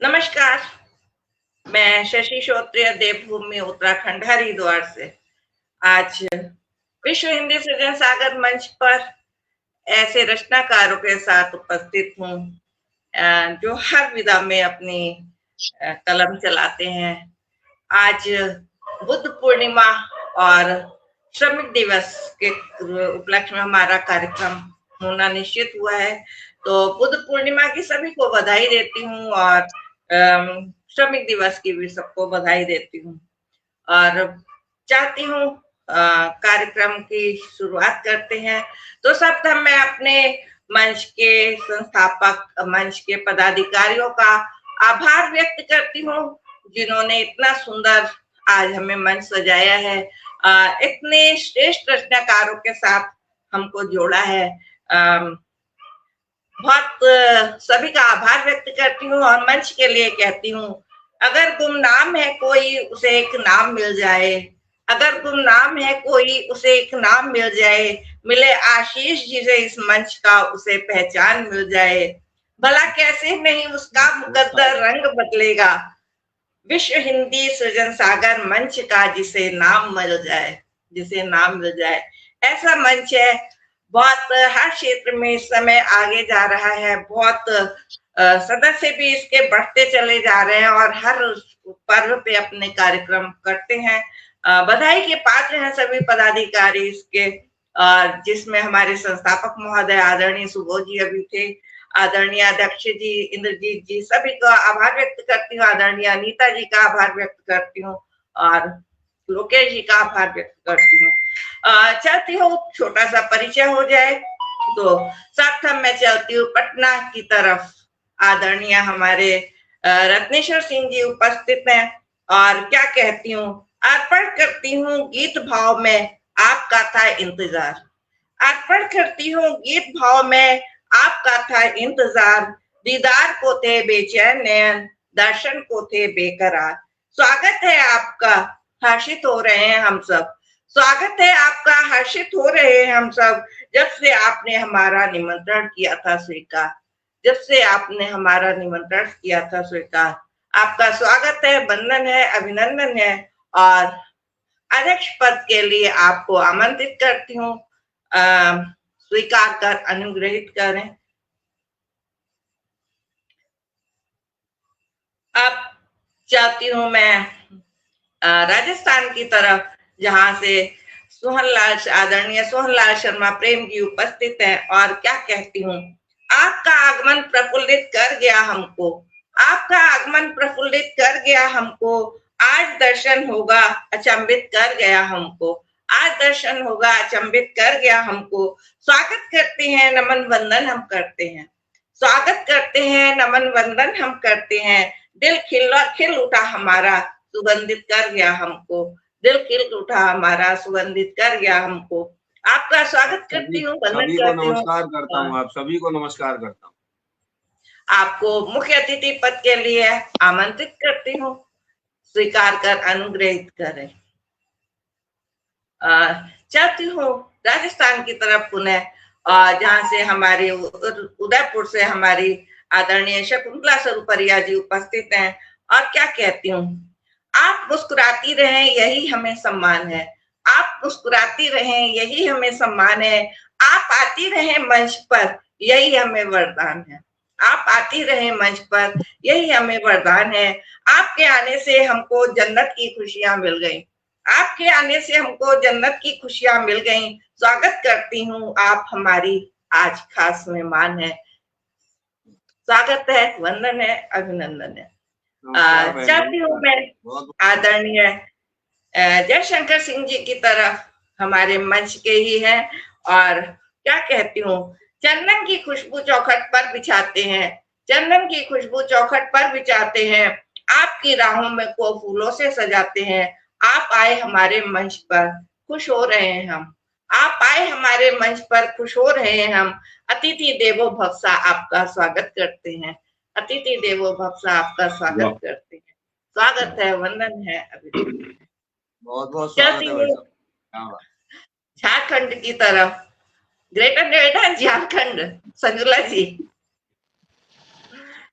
नमस्कार, मैं शशि श्रोत्रिय देवभूमि उत्तराखंड हरिद्वार से। आज विश्व हिंदी सृजन सागर मंच पर ऐसे रचनाकारों के साथ उपस्थित हूँ जो हर विधा में अपनी कलम चलाते हैं। आज बुद्ध पूर्णिमा और श्रमिक दिवस के उपलक्ष्य में हमारा कार्यक्रम होना निश्चित हुआ है। तो बुद्ध पूर्णिमा की सभी को बधाई देती हूँ और श्रमिक दिवस की भी सबको बधाई देती हूँ और चाहती हूँ कार्यक्रम की शुरुआत करते हैं। तो सर्वप्रथम मैं अपने मंच के संस्थापक, मंच के पदाधिकारियों का आभार व्यक्त करती हूँ जिन्होंने इतना सुंदर आज हमें मंच सजाया है, इतने श्रेष्ठ रचनाकारों के साथ हमको जोड़ा है। बहुत सभी का आभार व्यक्त करती हूँ और मंच के लिए कहती हूँ, अगर गुमनाम है कोई उसे एक नाम मिल जाए, अगर गुमनाम है कोई उसे एक नाम मिल जाए, मिले आशीष जिसे इस मंच का उसे पहचान मिल जाए, भला कैसे नहीं उसका मुकद्दर रंग बदलेगा, विश्व हिंदी सृजन सागर मंच का जिसे नाम मिल जाए, जिसे नाम मिल जाए। ऐसा मंच है, बहुत हर क्षेत्र में इस समय आगे जा रहा है, बहुत सदस्य भी इसके बढ़ते चले जा रहे हैं और हर पर्व पे अपने कार्यक्रम करते हैं। बधाई के पात्र हैं सभी पदाधिकारी इसके, जिसमें हमारे संस्थापक महोदय आदरणीय सुबोध जी अभी थे, आदरणीय अध्यक्ष जी इंद्रजीत जी, सभी का आभार व्यक्त करती हूँ, आदरणीय अनीता जी का आभार व्यक्त करती हूँ और लोकेश जी का आभार व्यक्त करती हूँ। चाहती हूँ छोटा सा परिचय हो जाए। तो सर्वप्रथम मैं चलती हूँ पटना की तरफ। आदरणीय हमारे रत्नेश्वर सिंह जी उपस्थित हैं और क्या कहती हूँ, अर्पण करती हूँ गीत भाव में आपका था इंतजार, अर्पण करती हूँ गीत भाव में आपका था इंतजार, दीदार को थे बेचैन नयन, दर्शन को थे बेकरार। स्वागत है आपका, हर्षित हो रहे हैं हम सब, स्वागत है आपका, हर्षित हो रहे हैं हम सब, जब से आपने हमारा निमंत्रण किया था स्वीकार, जब से आपने हमारा निमंत्रण किया था स्वीकार। आपका स्वागत है, वंदन है, अभिनंदन है और अध्यक्ष पद के लिए आपको आमंत्रित करती हूँ, स्वीकार कर अनुग्रहित करें। अब चाहती हूँ मैं राजस्थान की तरफ, जहां से आदरणीय सोहनलाल शर्मा प्रेम जी उपस्थित हैं और क्या कहती हूँ, आपका आगमन प्रफुल्लित कर गया हमको, आपका आगमन प्रफुल्लित कर गया हमको, आज दर्शन होगा अचंभित कर गया हमको, आज दर्शन होगा अचंभित कर गया हमको। स्वागत करते हैं, नमन वंदन हम करते हैं, स्वागत करते हैं, नमन वंदन हम करते हैं, दिल खिल उठा हमारा, सुगंधित कर गया हमको, दिल खिल उठा हमारा, सुगंधित कर गया हमको। आपका स्वागत करती हूँ, वंदन करती हूँ, नमस्कार करता हूँ, आप सभी को नमस्कार करता हूँ। आपको मुख्य अतिथि पद के लिए आमंत्रित करती हूँ, स्वीकार कर अनुग्रहित करें। चाहती हूँ राजस्थान की तरफ पुनः, जहाँ से हमारे उदयपुर से हमारी आदरणीय शकुंतला स्वरूपरिया जी उपस्थित हैं और क्या कहती हूँ, आप मुस्कुराती रहें यही हमें सम्मान है, आप मुस्कुराती रहें यही हमें सम्मान है, आप आती रहें मंच पर यही हमें वरदान है, आप आती रहें मंच पर यही हमें वरदान है। आपके आने से हमको जन्नत की खुशियां मिल गई, आपके आने से हमको जन्नत की खुशियां मिल गई। स्वागत करती हूँ, आप हमारी आज खास मेहमान है, स्वागत है, वंदन है, अभिनंदन है। चाहती हूँ मैं आदरणीय जयशंकर सिंह जी की तरफ, हमारे मंच के ही हैं और क्या कहती हूँ, चंदन की खुशबू चौखट पर बिछाते हैं, चंदन की खुशबू चौखट पर बिछाते हैं, आपकी राहों में को फूलों से सजाते हैं। आप आए हमारे मंच पर, खुश हो रहे हैं हम, आप आए हमारे मंच पर, खुश हो रहे हैं हम। अतिथि देवो भव सा आपका स्वागत करते हैं, अतिथि देवो भव सा आपका स्वागत करते हैं, स्वागत है, वंदन है, अभिनंदन है। बहुत बहुत स्वागत है भाई साहब। झारखंड की तरफ, ग्रेटर नोएडा झारखंड, संजुला जी,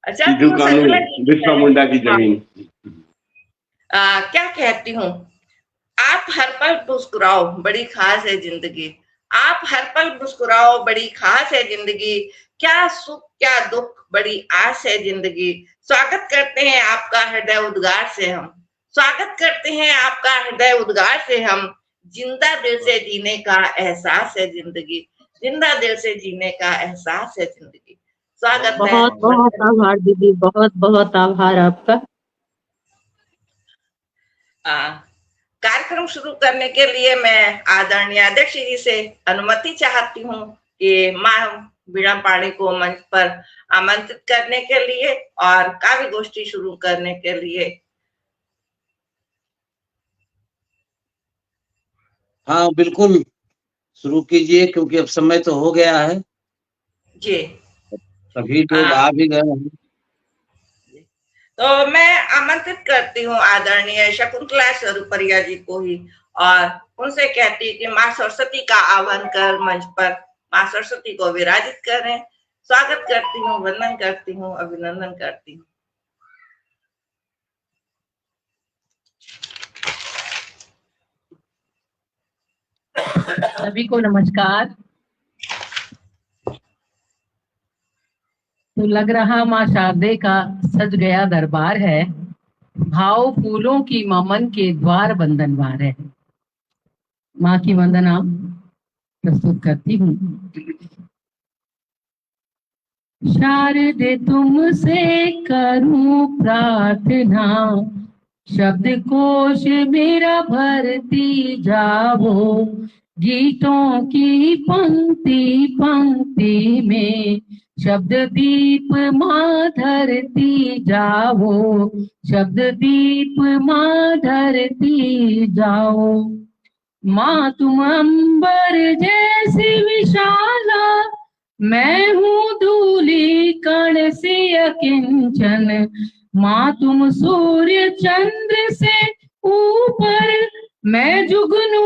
चाहती हूँ कानून संकलन बिरसा मुंडा की जमीन। क्या कहती हूँ, आप हर पल मुस्कुराओ बड़ी खास है जिंदगी, आप हर पल मुस्कुराओ बड़ी खास है जिंदगी, क्या सुख क्या दुख बड़ी आस है जिंदगी। स्वागत करते हैं आपका हृदय उद्गार से हम, स्वागत करते हैं आपका हृदय उद्गार से हम, जिंदा दिल से जीने का एहसास है जिंदगी, जिंदा दिल से जीने का एहसास है जिंदगी। स्वागत है। बहुत बहुत आभार दीदी, बहुत बहुत आभार आपका। कार्यक्रम शुरू करने के लिए मैं आदरणीय अध्यक्ष जी से अनुमति चाहती हूँ कि मां वीणा पाणी को मंच पर आमंत्रित करने के लिए और काव्य गोष्ठी शुरू करने के लिए। हाँ बिल्कुल शुरू कीजिए, क्योंकि अब समय तो हो गया है जी, सभी लोग आ भी गए हैं। तो मैं आमंत्रित करती हूँ आदरणीय शकुंतला स्वरूपरिया जी को ही, और उनसे कहती कि माँ सरस्वती का आह्वान कर मंच पर माँ सरस्वती को विराजित करें। स्वागत करती हूँ, वंदन करती हूँ, अभिनंदन करती हूँ। सभी को नमस्कार। तो लग रहा माँ शारदे का सज गया दरबार है, भाव फूलों की मन के द्वार बंधनवार है। माँ की वंदना प्रस्तुत करती हूँ। शारदे तुमसे करूं प्रार्थना, शब्द कोश मेरा भरती जाओ, गीतों की पंक्ति पंक्ति में शब्द दीप माँ धरती जाओ, शब्द दीप माँ धरती जाओ। माँ तुम अंबर जैसी विशाला, मैं हूँ धूली कण से अकिंचन। माँ तुम सूर्य चंद्र से ऊपर, मैं जुगनू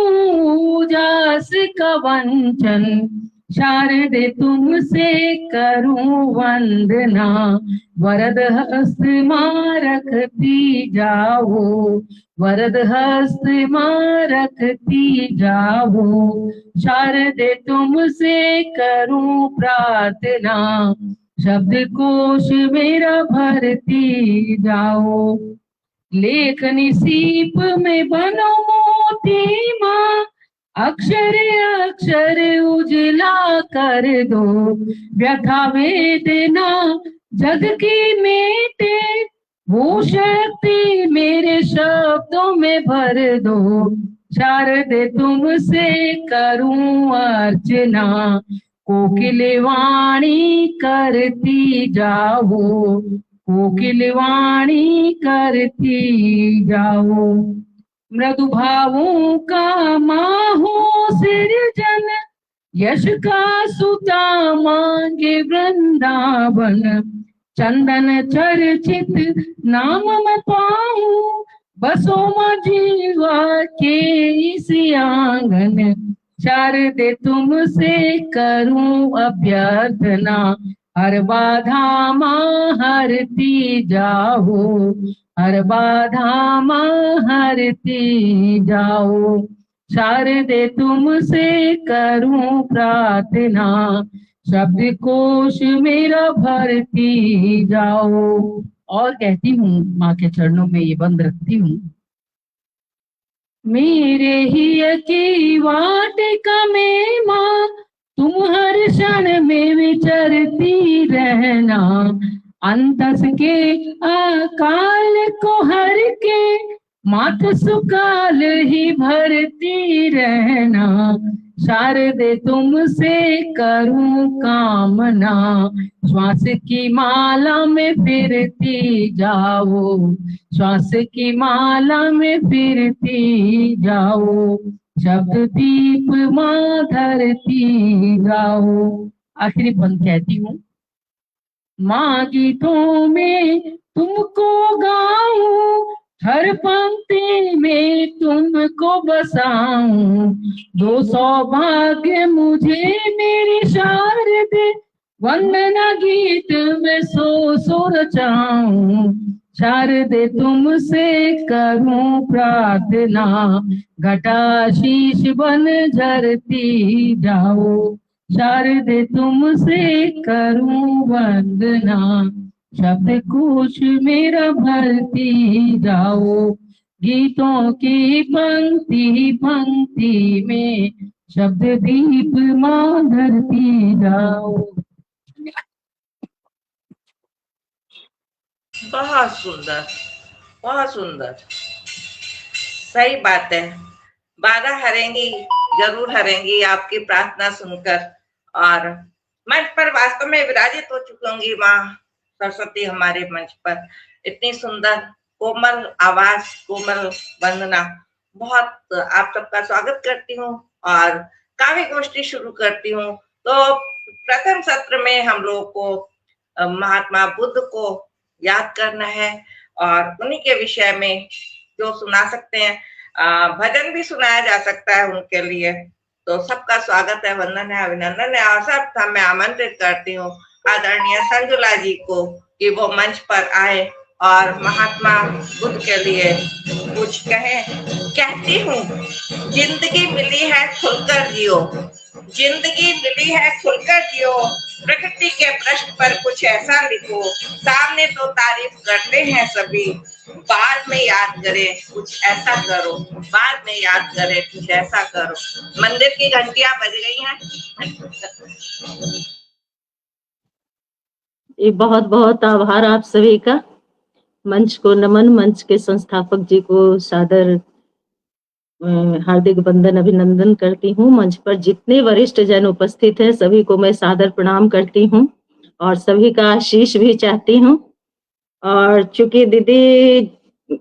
उजास का वंचन। शारदे तुमसे करूं वंदना, वरद हस्त माँ रखती जाओ, वरद हस्त माँ रखती जाओ। शारदे तुमसे करूं प्रार्थना, शब्द कोश मेरा भरती जाओ। लेखनी सीप में बनो मोती माँ, अक्षर अक्षर उजला कर दो। व्यथा वेदना जग की मेटे, वो शक्ति मेरे शब्दों में भर दो। शारदे तुमसे करूं अर्चना, कोकिल वाणी करती जाओ, कोकिल वाणी करती जाओ। मृदु भावों का माहो सृजन, यश का सुता मांगे वृंदावन। चंदन चर्चित नाम मैं पाऊं, बसो माँ जीवा के इस आंगन। शारदे तुमसे करूं अभ्यर्थना, हर बाधा माँ हरती जाओ, हर बाधा माँ हरती जाओ। शारदे तुमसे करूं प्रार्थना, शब्द कोश मेरा भरती जाओ। और कहती हूँ, माँ के चरणों में ये बंद रखती हूँ। मेरे ही की वाटिका में माँ, तुम हर क्षण में विचरती रहना। अंतस के अकाल को हर के, मात सुकाल ही भरती रहना। शारदे तुमसे करूं कामना, श्वास की माला में फिरती जाओ, श्वास की माला में फिरती जाओ। शब्द दीप माँ धरती जाओ। आखिरी पंक्ति कहती हूँ। माँ गीतों में तुमको गाऊं, हर पंक्ति में तुमको बसाऊं। दो सौभाग्य मुझे मेरी शारदे, वंदना गीत में सो रचाऊं, शारदे तुमसे करूं प्रार्थना, घटा शीश बन झरती जाओ, शारदे तुमसे करूं वंदना, शब्द कोश मेरा भरती जाओ, गीतों की पंक्ति पंक्ति में शब्द दीप मां धरती जाओ। बहुत सुंदर, बहुत सुंदर। सही बात है, बाधा हरेंगी, जरूर हरेंगी आपकी प्रार्थना सुनकर। और मंच पर वास्तव में विराजित हो चुकी होंगी माँ सरस्वती हमारे मंच पर। इतनी सुंदर कोमल आवाज, कोमल वंदना। बहुत आप सबका स्वागत करती हूँ और काव्य गोष्ठी शुरू करती हूँ। तो प्रथम सत्र में हम लोगों को महात्मा बुद्ध को याद करना है और उन्हीं के विषय में जो सुना सकते हैं, भजन भी सुनाया जा सकता है उनके लिए। तो सबका स्वागत है, वंदन है, अभिनंदन है। और सब मैं आमंत्रित करती हूँ आदरणीय संजुला जी को कि वो मंच पर आए और महात्मा बुद्ध के लिए कुछ कहें। कहती हूँ जिंदगी मिली है खुलकर जियो, जिंदगी मिली है खुलकर जियो, प्रकृति के प्रश्न पर कुछ ऐसा लिखो, सामने तो तारीफ करते हैं सभी, बाद में याद करे कुछ ऐसा करो, बाद में याद करे कुछ ऐसा करो। मंदिर की घंटियां बज गई हैं। ये बहुत बहुत आभार आप सभी का। मंच को नमन, मंच के संस्थापक जी को सादर हार्दिक वंदन अभिनंदन करती हूँ। मंच पर जितने वरिष्ठ जन उपस्थित हैं सभी को मैं सादर प्रणाम करती हूँ और सभी का आशीष भी चाहती हूँ। और चूंकि दीदी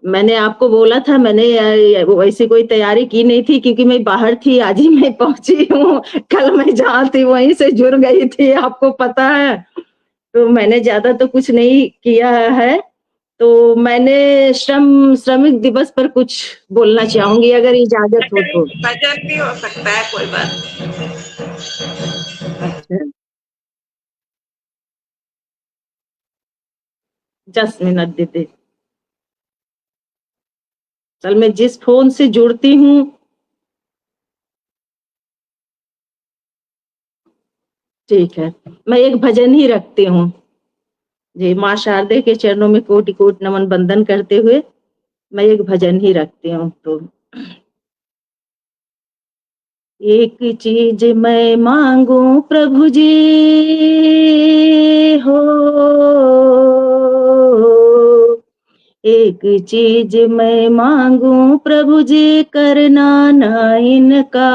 मैंने आपको बोला था, मैंने वैसी कोई तैयारी की नहीं थी क्योंकि मैं बाहर थी, आज ही मैं पहुंची हूँ। कल मैं जहाँ थी वहीं से जुड़ गई थी, आपको पता है। तो मैंने ज्यादा तो कुछ नहीं किया है। तो मैंने श्रमिक दिवस पर कुछ बोलना चाहूंगी अगर इजाजत हो तो। भजन भी हो सकता है, कोई बात नहीं। अच्छा, 10 मिनट दीदी। चल, मैं जिस फोन से जुड़ती हूँ ठीक है, मैं एक भजन ही रखती हूँ जी। माँ शारदे के चरणों में कोटि कोटि नमन बंदन करते हुए मैं एक भजन ही रखती हूँ। तो एक चीज मैं मांगू प्रभु जी हो, एक चीज मैं मांगू प्रभु जी, करना ना इनकार,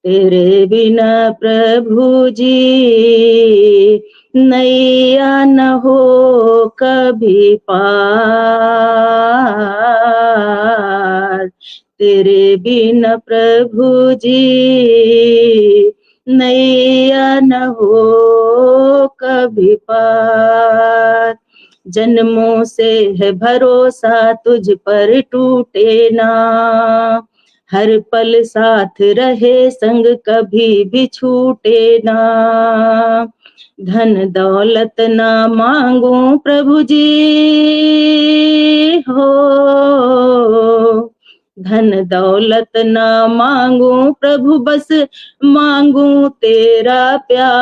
तेरे बिना प्रभु जी नैया न हो कभी पार, तेरे बिना प्रभु जी नैया न हो कभी पार। जन्मों से है भरोसा तुझ पर टूटे ना, हर पल साथ रहे संग कभी भी छूटे ना, धन दौलत ना मांगू प्रभु जी हो, धन दौलत ना मांगू प्रभु, बस मांगू तेरा प्यार,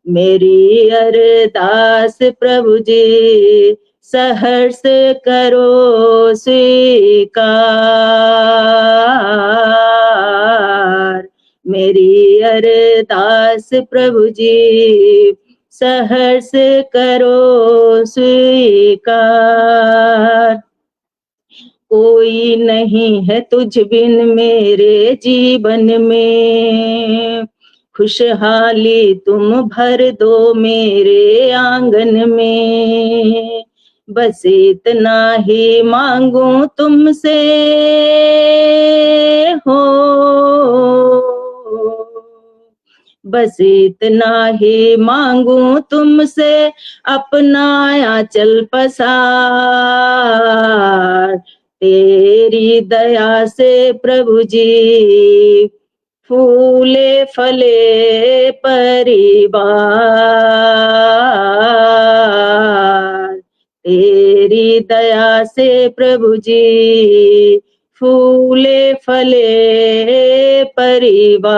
मेरी अरदास प्रभु जी सहर्ष करो स्वीकार, मेरी अरदास प्रभु जी सहर्ष करो स्वीकार। कोई नहीं है तुझ बिन मेरे जीवन में, खुशहाली तुम भर दो मेरे आंगन में, बस इतना ही मांगू तुमसे हो, बस इतना ही मांगू तुमसे, अपना आंचल पसार, तेरी दया से प्रभु जी फूले फले परिवार, तेरी दया से प्रभु जी फूले फले परिवार।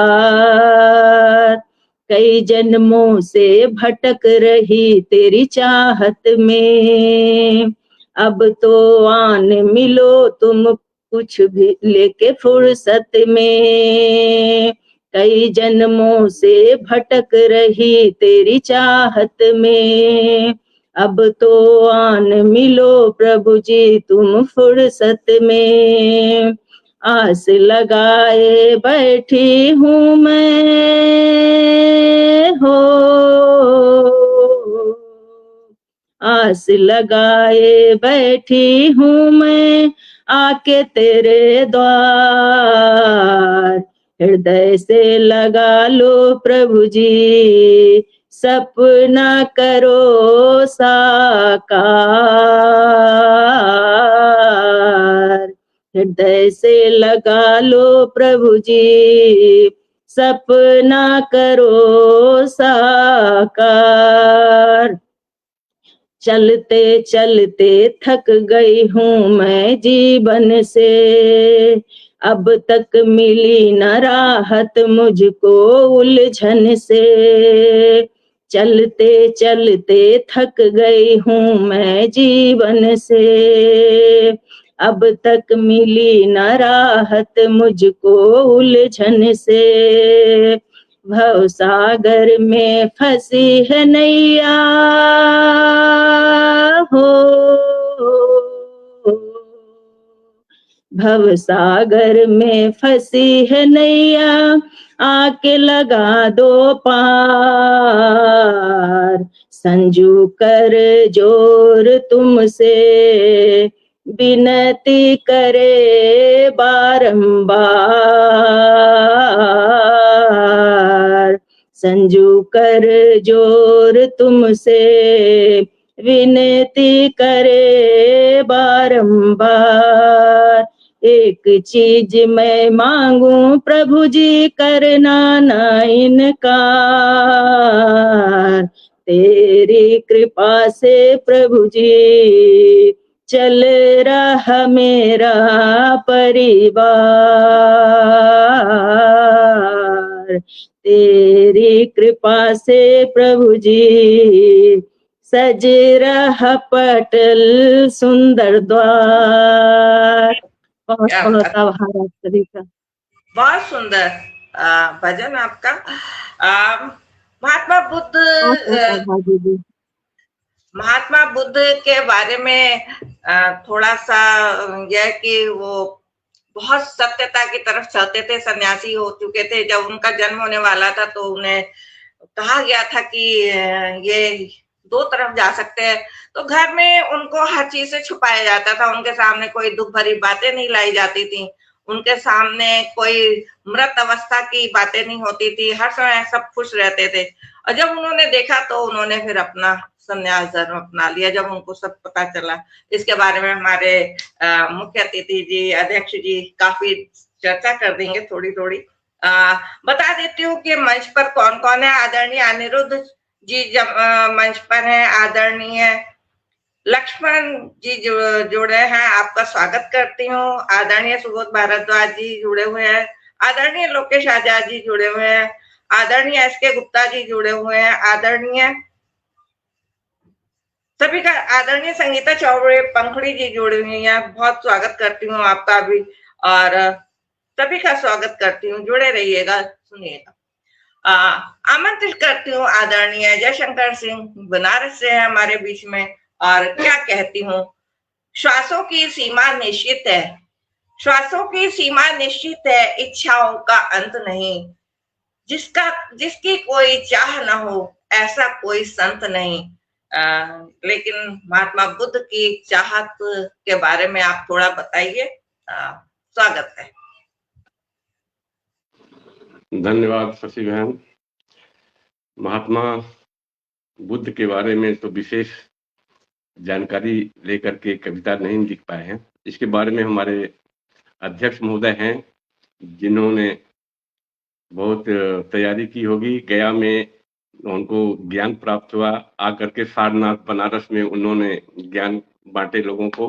कई जन्मों से भटक रही तेरी चाहत में, अब तो आन मिलो तुम कुछ भी लेके फुर्सत में। कई जन्मों से भटक रही तेरी चाहत में, अब तो आन मिलो प्रभु जी तुम फुर्सत में। आस लगाए बैठी हूँ मैं हो, आस लगाए बैठी हूँ मैं आके तेरे द्वार। हृदय से लगा लो प्रभु जी सपना करो साकार। हृदय से लगा लो प्रभु जी सपना करो साकार। चलते चलते थक गई हूँ मैं जीवन से, अब तक मिली न राहत मुझको उलझन से। चलते चलते थक गई हूँ मैं जीवन से, अब तक मिली न राहत मुझको उलझन से। भव सागर में फंसी है नैया हो, भव सागर में फंसी है नैया आके लगा दो पार। संजू कर जोर तुमसे विनती करे बारंबार। संजू कर जोर तुमसे विनती करे बारंबार। एक चीज मैं मांगू प्रभु जी करना ना इनकार। तेरी कृपा से प्रभु जी चल रहा मेरा परिवार। तेरी कृपा से प्रभु जी सज रहा पटल सुंदर द्वार। बहुत क्या बहुत बात। आभार आप सभी का। बहुत सुंदर भजन आपका। महात्मा बुद्ध बहुत बहुत आभार दीदी। महात्मा बुद्ध के बारे में थोड़ा सा यह कि वो बहुत सत्यता की तरफ चलते थे, सन्यासी हो चुके थे। जब उनका जन्म होने वाला था तो उन्हें कहा गया था कि ये दो तरफ जा सकते हैं, तो घर में उनको हर चीज से छुपाया जाता था। उनके सामने कोई दुख भरी बातें नहीं लाई जाती थी, उनके सामने कोई मृत अवस्था की बातें नहीं होती थी, हर समय सब खुश रहते थे। और जब उन्होंने देखा तो उन्होंने फिर अपना संन्यास धर्म अपना लिया, जब उनको सब पता चला। इसके बारे में हमारे मुख्य अतिथि जी, अध्यक्ष जी काफी चर्चा कर देंगे थोड़ी थोड़ी। बता देती हूँ कि मंच पर कौन कौन है। आदरणीय अनिरुद्ध जी जब मंच पर हैं, आदरणीय लक्ष्मण जी जुड़े हैं, आपका स्वागत करती हूँ। आदरणीय सुबोध भारद्वाज जी जुड़े हुए हैं, आदरणीय लोकेश आजाद जी जुड़े हुए हैं, आदरणीय एसके गुप्ता जी जुड़े हुए हैं, आदरणीय सभी का, आदरणीय संगीता चौबे पंखड़ी जी जुड़ी हुई हैं। बहुत स्वागत करती हूँ आपका भी, और सभी का स्वागत करती हूँ। जुड़े रहिएगा, सुनिएगा। आमंत्रित करती हूँ आदरणीय जयशंकर सिंह, बनारस से है हमारे बीच में। और क्या कहती हूँ, श्वासों की सीमा निश्चित है, श्वासों की सीमा निश्चित है, इच्छाओं का अंत नहीं। जिसकी कोई चाह न हो ऐसा कोई संत नहीं। लेकिन महात्मा बुद्ध की चाहत के बारे में आप थोड़ा बताइए। स्वागत है। धन्यवाद शशि बहन। महात्मा बुद्ध के बारे में तो विशेष जानकारी लेकर के कविता नहीं लिख पाए हैं। इसके बारे में हमारे अध्यक्ष महोदय हैं जिन्होंने बहुत तैयारी की होगी। गया में उनको ज्ञान प्राप्त हुआ, आकर के सारनाथ बनारस में उन्होंने ज्ञान बांटे लोगों को।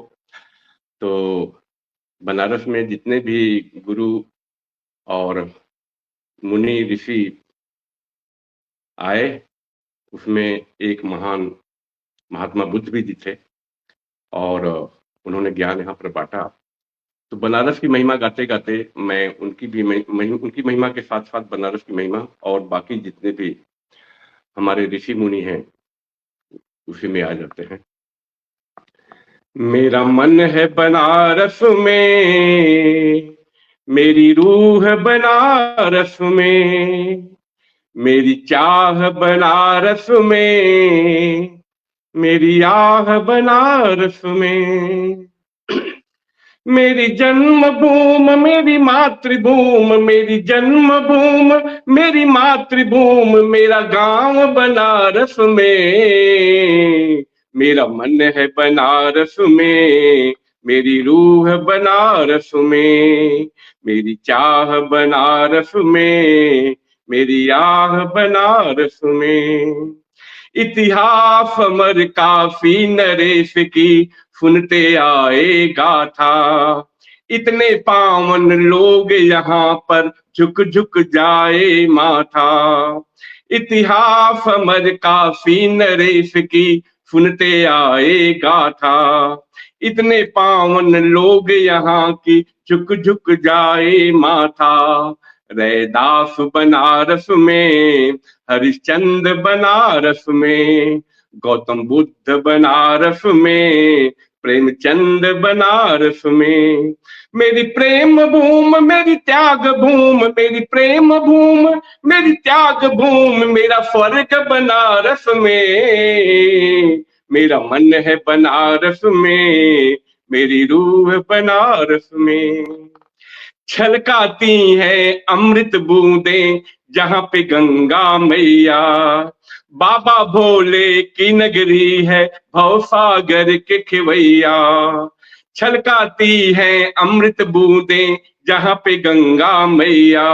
तो बनारस में जितने भी गुरु और मुनि ऋषि आए, उसमें एक महान महात्मा बुद्ध भी थे और उन्होंने ज्ञान यहाँ पर बांटा। तो बनारस की महिमा गाते गाते मैं उनकी भी उनकी महिमा के साथ साथ बनारस की महिमा और बाकी जितने भी हमारे ऋषि मुनि हैं उसी में आ जाते हैं। मेरा मन है बनारस में, मेरी रूह बनारस में, मेरी चाह बनारस में, मेरी आह बनारस में। मेरी जन्मभूमि मेरी मातृभूमि, मेरी जन्मभूमि मेरी मातृभूमि, मेरा गांव बनारस में। मेरा मन है बनारस में, मेरी रूह बनारस में, मेरी चाह बनारस में, मेरी आह बनारस में। इतिहास अमर काफी नरेश की सुनते आए गाथा, इतने पावन लोग यहाँ पर झुक झुक जाए माथा। इतिहास अमर काफी नरेश की सुनते आए गाथा, इतने पावन लोग यहाँ की झुक झुक जाए माथा। रैदास बनारस में, हरिश्चंद्र बनारस में, गौतम बुद्ध बनारस में, प्रेमचंद बनारस में। मेरी प्रेम भूमि मेरी त्याग भूमि, मेरी प्रेम भूमि मेरी त्याग भूमि, मेरा स्वर्ग बनारस में। मेरा मन है बनारस में, मेरी रूह बनारस में। छलकाती है अमृत बूंदें जहाँ पे गंगा मैया, बाबा भोले की नगरी है भवसागर के खेवैया। छलकाती है अमृत बूंदें जहाँ पे गंगा मैया,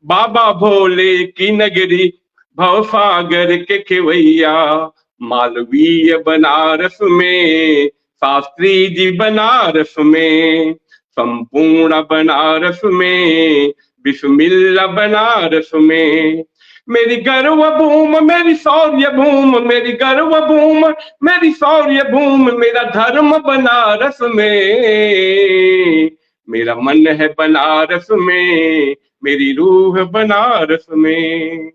बाबा भोले की नगरी भवसागर के खेवैया। मालवीय बनारस में, शास्त्री जी बनारस में, संपूर्ण बनारस में, बिस्मिल्लाह बनारस में। मेरी गर्व भूमि मेरी शौर्य भूमि, मेरी गर्व भूमि मेरी शौर्य भूमि, मेरा धर्म बनारस में। मेरा मन है बनारस में, मेरी रूह बनारस में।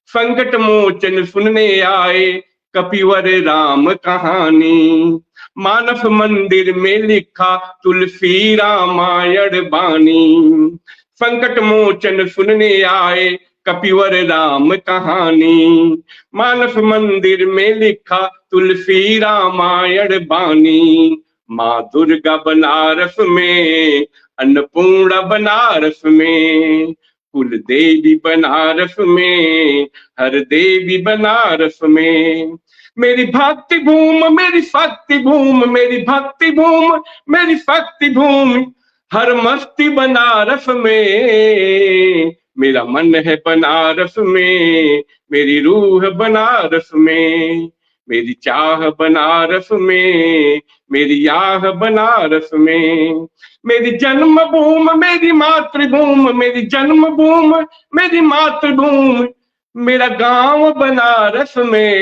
संकट मोचन सुनने आए कपिवर राम कहानी, मानस मंदिर में लिखा तुलसी रामायण बानी। संकट मोचन सुनने आए कपिवर राम कहानी, मानस मंदिर में लिखा तुलसी रामायण बानी। माँ दुर्गा बनारस में, अन्नपूर्णा बनारस में, कुल देवी बनारस में, हर देवी बनारस में। मेरी भक्ति भूमि मेरी शक्ति भूमि, मेरी भक्ति भूमि मेरी शक्ति भूमि, हर मस्ती बनारस में। मेरा मन है बनारस में, मेरी रूह बनारस में, मेरी चाह बनारस में, मेरी आह बनारस में। मेरी जन्मभूमि मेरी मातृभूमि, मेरी जन्मभूमि मेरी मातृभूमि, मेरा गांव बनारस में।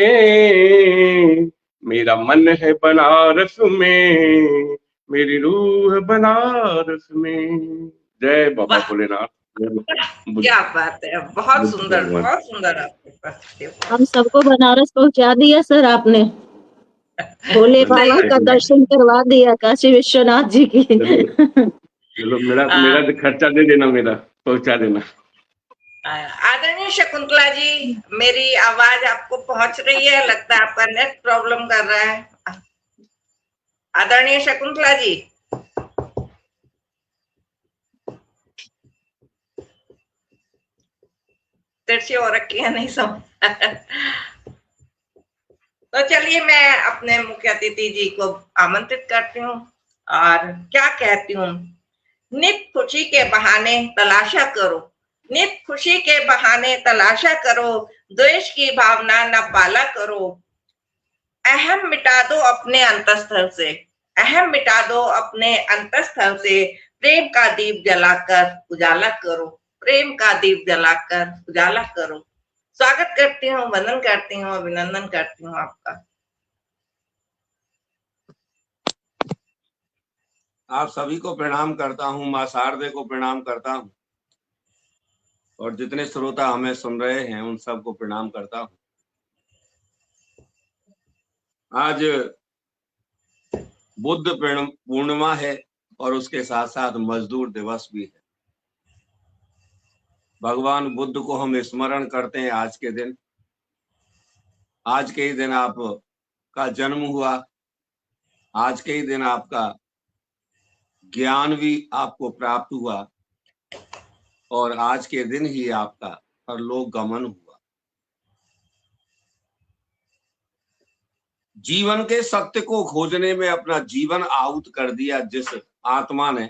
मेरा मन है बनारस में, मेरी रूह बनारस में। जय बाबा भोलेनाथ। क्या बात है, बहुत सुंदर, बहुत सुंदर आपके पास। हम सबको बनारस पहुंचा दिया सर आपने, भोले बाबा का दर्शन करवा दिया, काशी विश्वनाथ जी की। चलो मेरा तो खर्चा दे देना, मेरा पहुंचा देना। आदरणीय शकुंतला जी, मेरी आवाज आपको पहुंच रही है? लगता है आपका नेट प्रॉब्लम कर रहा है। आदरणीय शकुंतला जी, तिरछी हो रखी है, नहीं समझ। तो चलिए मैं अपने मुख्य अतिथि जी को आमंत्रित करती हूँ और क्या कहती हूँ, नित खुशी के बहाने तलाशा करो, नित खुशी के बहाने तलाशा करो, द्वेष की भावना न पाला करो। अहम मिटा दो अपने अंतःस्थल से, अहम मिटा दो अपने अंतःस्थल से, प्रेम का दीप जलाकर उजाला करो, प्रेम का दीप जलाकर उजाला करो। स्वागत करती हूँ, वंदन करती हूँ, अभिनंदन करती हूँ आपका। आप सभी को प्रणाम करता हूँ, माँ शारदे को प्रणाम करता हूँ, और जितने श्रोता हमें सुन रहे हैं उन सबको प्रणाम करता हूँ। आज बुद्ध पूर्णिमा है और उसके साथ साथ मजदूर दिवस भी है। भगवान बुद्ध को हम स्मरण करते हैं आज के दिन। आज के ही दिन आपका जन्म हुआ, आज के ही दिन आपका ज्ञान भी आपको प्राप्त हुआ, और आज के दिन ही आपका परलोक गमन हुआ। जीवन के सत्य को खोजने में अपना जीवन आहुत कर दिया जिस आत्मा ने,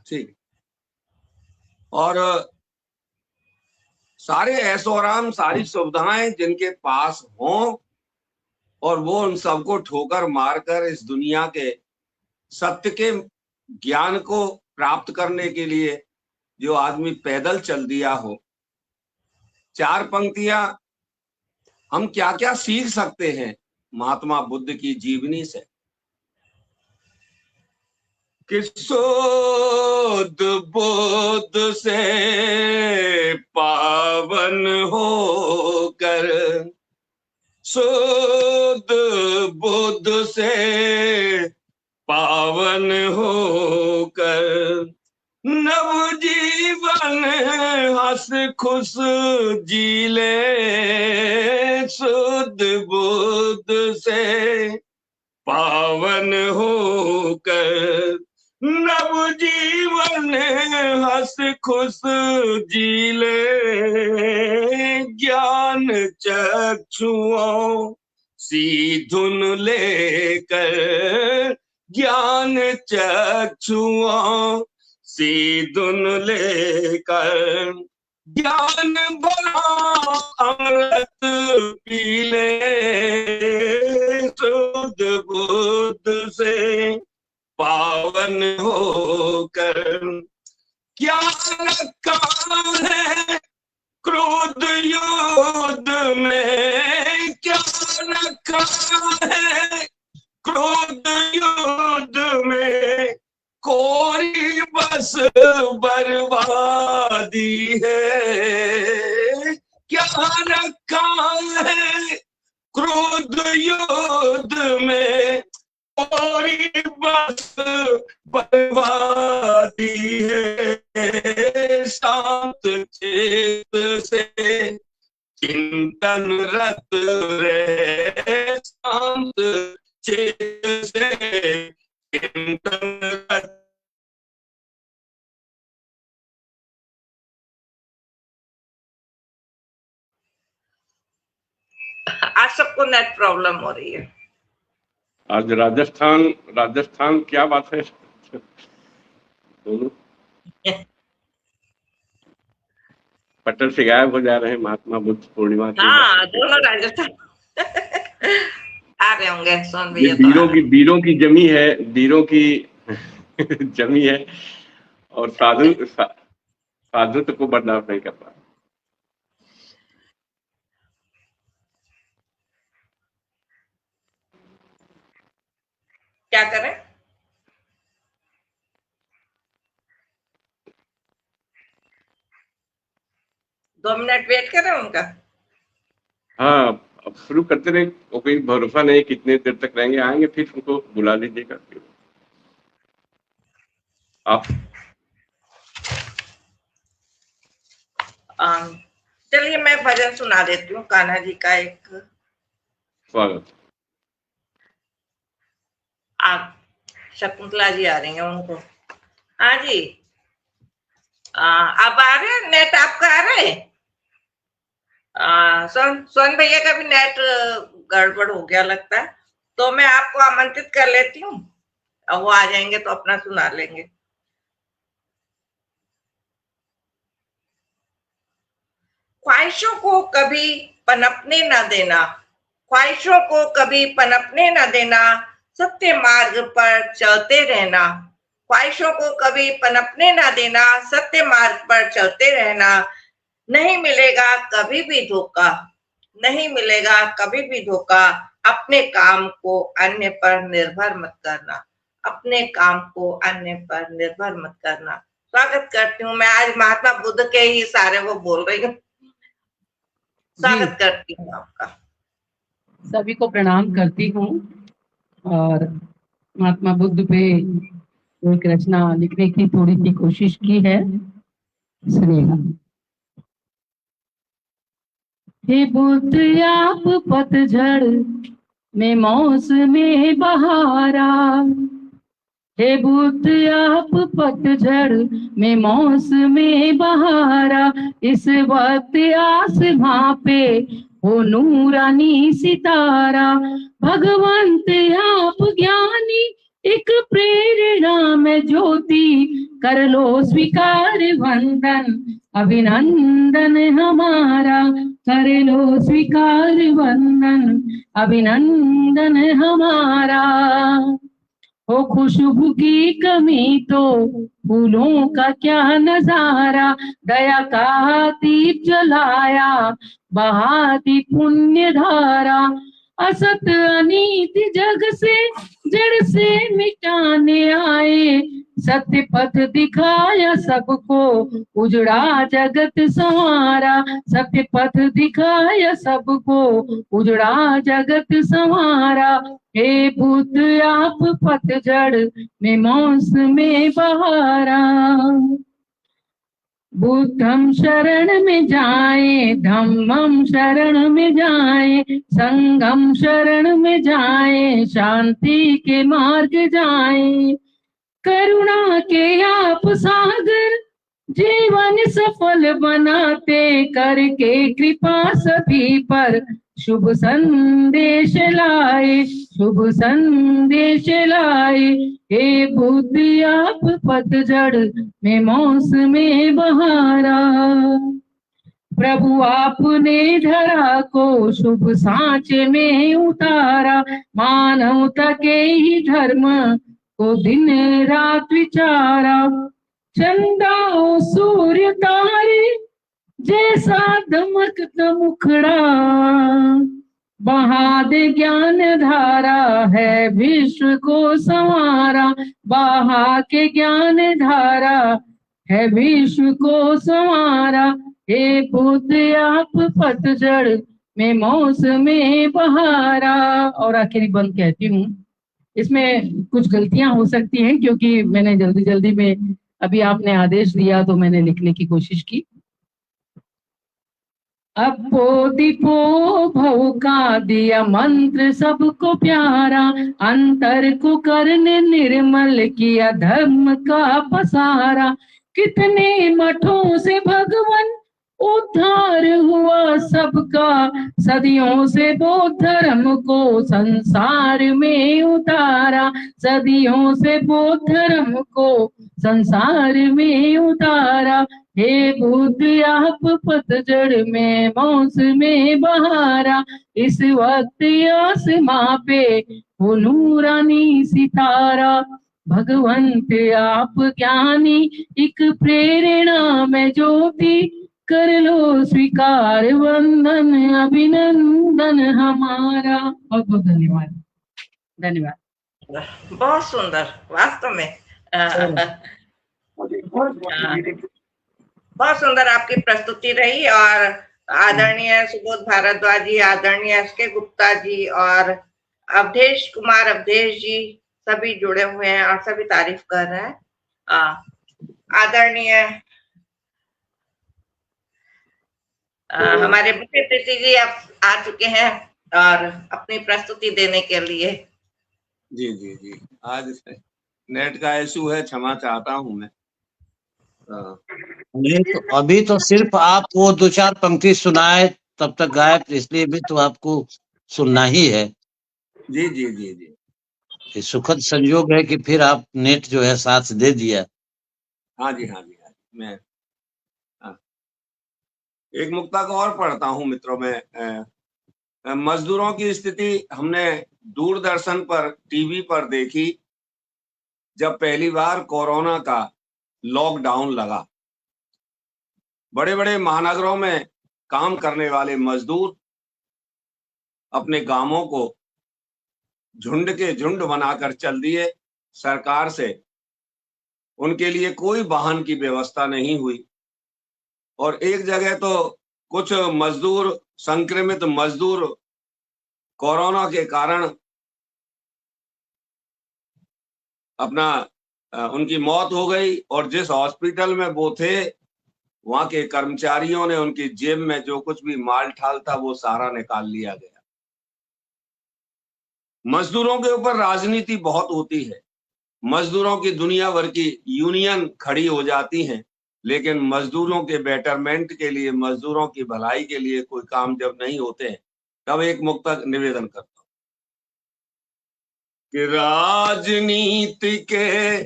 ठीक, और सारे ऐशोआराम, सारी सुविधाएं जिनके पास हों, और वो उन सबको ठोकर मारकर इस दुनिया के सत्य के ज्ञान को प्राप्त करने के लिए जो आदमी पैदल चल दिया हो। चार पंक्तियां हम क्या क्या सीख सकते हैं महात्मा बुद्ध की जीवनी से कि शुद्ध बुद्ध से पावन होकर, शुद्ध बुद्ध से पावन होकर, नव जीवन हंस खुश जी ले, शुद्ध बुद्ध से पावन होकर, नव जीवन हंस खुश जी ले, ज्ञान चक्षुओं सी धुन लेकर, ज्ञान चक्षुओं सी धुन लेकर, ज्ञान भरा अमृत पी ले, शुद्ध बुद्ध से पावन होकर। क्या रखा है क्रोध युद्ध में, क्या रखा है क्रोध युद्ध में, कोरी बस बर्बादी है। क्या रखा है क्रोध युद्ध में, कोरी बस बर्बादी है। शांत चेत से चिंतन रत रहे, शांत चेत से चिंतन रत। आज सबको नेट प्रॉब्लम हो रही है। आज राजस्थान क्या बात है, दोनों पटल से गायब हो जा रहे हैं महात्मा बुद्ध पूर्णिमा के। हाँ, दोनों राजस्थान आ रहे होंगे। सोन भैया वीरों की जमी है, वीरों की जमी है, और साधुत्व को बर्दाश्त नहीं कर पा। क्या करें? दो मिनट वेट करें उनका। हाँ, अब शुरू करते रहे, कोई भरोसा नहीं कितने देर तक रहेंगे, आएंगे फिर उनको बुला लीजिएगा आप। चलिए मैं भजन सुना देती हूँ कान्हा जी का एक। स्वागत। आप शकुंतला जी आ रही हैं उनको। हाँ जी, अब आ रहे हैं, नेट आपका आ रहा है? सोन भैया का भी नेट गड़बड़ हो गया लगता है, तो मैं आपको आमंत्रित कर लेती हूँ। अब वो आ जाएंगे तो अपना सुना लेंगे। ख्वाहिशों को कभी पनपने न देना, ख्वाहिशों को कभी पनपने न देना, सत्य मार्ग पर चलते रहना। ख्वाहिशों को कभी पनपने न देना, सत्य मार्ग पर चलते रहना। नहीं मिलेगा कभी भी धोखा, नहीं मिलेगा कभी भी धोखा। अपने काम को अन्य पर निर्भर मत करना, अपने काम को अन्य पर निर्भर मत करना। स्वागत करती हूँ, मैं आज महात्मा बुद्ध के ही सारे वो बोल रही हूँ। स्वागत करती हूँ आपका। सभी को प्रणाम करती हूँ और महात्मा बुद्ध पे एक रचना लिखने की थोड़ी सी कोशिश की है, सुनिएगा। हे बुद्ध आप पतझड़ में मौसमे बहारा, हे बुद्ध आप पतझड़ में मौसमे बहारा। इस वक्त आसमां पे हो नूरानी सितारा। भगवंत आप ज्ञानी एक प्रेरणा में ज्योति, कर लो स्वीकार वंदन अभिनंदन हमारा। कर लो स्वीकार वंदन अभिनंदन हमारा। हो खुशबू की कमी तो फूलों का क्या नजारा। दया का दीप जलाया बहाती पुण्य धारा। असत अनीति जग से जड़ से मिटाने आए। सत्य पथ दिखाया सबको, उजड़ा जगत संवारा। सत्य पथ दिखाया सबको, उजड़ा जगत संवारा। हे बुद्ध आप पतझड़ में मौसमे बहारा। बुद्धम शरण में जाए, धम्मम शरण में जाए, संगम शरण में जाए, शांति के मार्ग जाए। करुणा के आप सागर जीवन सफल बनाते, करके कृपा सभी पर शुभ संदेश लाए, शुभ संदेश लाए। हे बुद्ध आप पतझड़ में मौसमे बहारा। प्रभु आपने धरा को शुभ सांचे में उतारा। मानवता के ही धर्म को दिन रात विचारा। चंदा और सूर्य तारे जैसा दमकता मुखड़ा, बहा दे ज्ञान धारा है विश्व को संवारा। बहा के ज्ञान धारा है विश्व को संवारा। हे बुद्ध आप पतझड़ में मौसमे बहारा। और आखिरी बंद कहती हूँ, इसमें कुछ गलतियां हो सकती हैं क्योंकि मैंने जल्दी जल्दी में, अभी आपने आदेश दिया तो मैंने लिखने की कोशिश की। अपो दीपो भव का दिया मंत्र सबको प्यारा। अंतर को करने निर्मल किया धर्म का पसारा। कितने मठों से भगवान उद्धार हुआ सबका। सदियों से बौद्ध धर्म को संसार में उतारा। सदियों से बौद्ध धर्म को संसार में उतारा। हे बुद्ध आप पतझड़ में मौसमे बहारा। इस वक्त आसमां पे हो नूरानी सितारा। भगवंत आप ज्ञानी एक प्रेरणा में ज्योति, कर लो स्वीकार वंदन अभिनंदन हमारा। बहुत बहुत धन्यवाद। धन्यवाद। बहुत सुंदर, वास्तव में बहुत सुंदर आपकी प्रस्तुति रही। और आदरणीय सुबोध भारद्वाज जी, आदरणीय एस.के. गुप्ता जी और अवधेश कुमार अवधेश जी सभी जुड़े हुए हैं और सभी तारीफ कर रहे हैं। आदरणीय हमारे मुख्य अतिथि जी आप आ चुके हैं और अपनी प्रस्तुति देने के लिए। जी जी जी, आज नेट का इशू है, क्षमा चाहता हूं मैं। नहीं तो अभी तो सिर्फ आप वो 2-4 पंक्ति सुनाए, तब तक गायब, इसलिए भी तो आपको सुनना ही है। जी जी जी जी। ये सुखद संयोग है कि फिर आप नेट जो है साथ दे दिया। हाँ जी, हाँ जी, हाँ जी। मैं एक मुक्तक और पढ़ता हूँ मित्रों में। मजदूरों की स्थिति हमने दूरदर्शन पर, टीवी पर देखी जब पहली बार कोरोना का लॉकडाउन लगा। बड़े बड़े महानगरों में काम करने वाले मजदूर अपने गांवों को झुंड के झुंड बनाकर चल दिए। सरकार से उनके लिए कोई वाहन की व्यवस्था नहीं हुई और एक जगह तो कुछ मजदूर, संक्रमित मजदूर कोरोना के कारण उनकी मौत हो गई और जिस हॉस्पिटल में वो थे वहां के कर्मचारियों ने उनकी जेब में जो कुछ भी माल ठाल था वो सारा निकाल लिया गया। मजदूरों के ऊपर राजनीति बहुत होती है, मजदूरों की दुनिया भर की यूनियन खड़ी हो जाती हैं, लेकिन मजदूरों के बेटरमेंट के लिए, मजदूरों की भलाई के लिए कोई काम जब नहीं होते हैं तब एक मुक्तक निवेदन करता हूं कि राजनीति के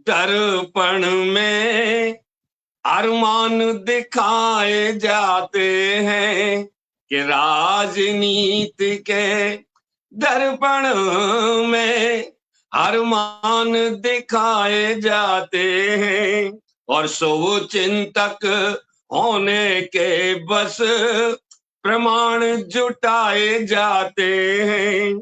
दर्पण में अरमान दिखाए जाते हैं, कि राजनीति के दर्पण में अरमान दिखाए जाते हैं और शुभ चिंतक होने के बस प्रमाण जुटाए जाते हैं,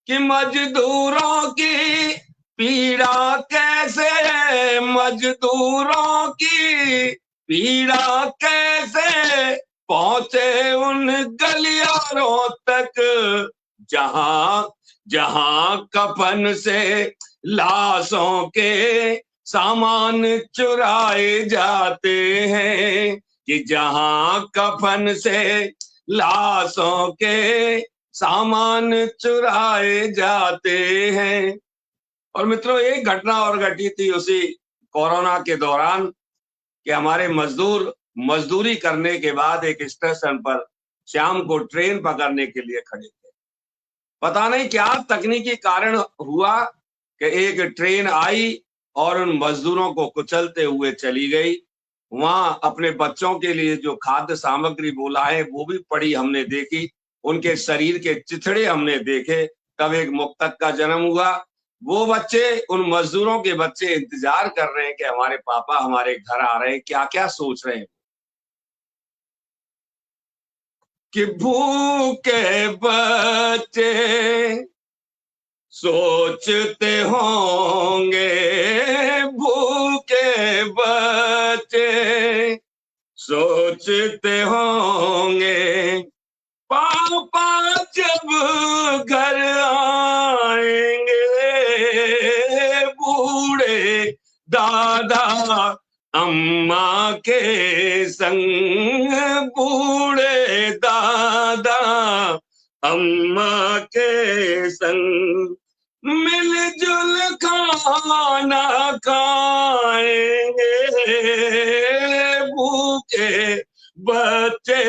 कि मजदूरों की पीड़ा कैसे है, मजदूरों की पीड़ा कैसे पहुंचे उन गलियारों तक जहां जहां कफन से लाशों के सामान चुराए जाते हैं, कि जहां कफन से लाशों के सामान चुराए जाते हैं। और मित्रों, एक घटना और घटी थी उसी कोरोना के दौरान कि हमारे मजदूर मजदूरी करने के बाद एक स्टेशन पर शाम को ट्रेन पकड़ने के लिए खड़े थे। पता नहीं क्या तकनीकी कारण हुआ कि एक ट्रेन आई और उन मजदूरों को कुचलते हुए चली गई। वहां अपने बच्चों के लिए जो खाद्य सामग्री बोला है वो भी पड़ी हमने देखी, उनके शरीर के चिथड़े हमने देखे। तब एक मुक्तक का जन्म हुआ। वो बच्चे, उन मजदूरों के बच्चे इंतजार कर रहे हैं कि हमारे पापा हमारे घर आ रहे हैं, क्या क्या सोच रहे हैं। कि भूखे बच्चे सोचते होंगे, भूखे बच्चे सोचते होंगे, पापा जब घर आएंगे, बूढ़े दादा अम्मा के संग, बूढ़े दादा अम्मा के संग मिलजुल खाना खाएंगे, भूखे बच्चे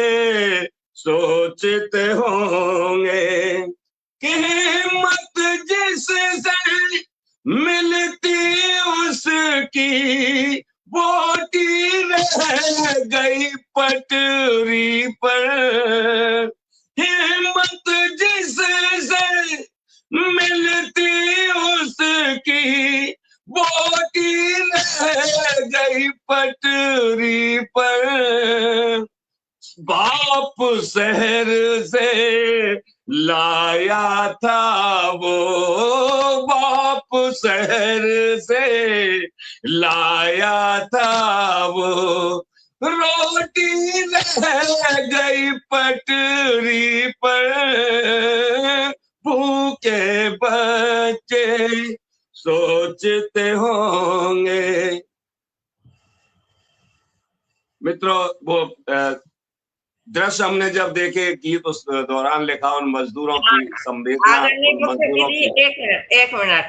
सोचते होंगे, कि हिम्मत जिससे मिलती उसकी बोटी रह गई पटरी पर, हिम्मत जिससे मिलती उसकी बोटी रह गई पटरी पर। बाप शहर से लाया था वो, बाप शहर से लाया था वो, रोटी रह गई पटरी पर, भूखे बच्चे सोचते होंगे। मित्रों, वो दृश्य हमने जब देखे, गीत उस दौरान लिखा, उन मजदूरों की संवेदना, मजदूरों की। एक मिनट,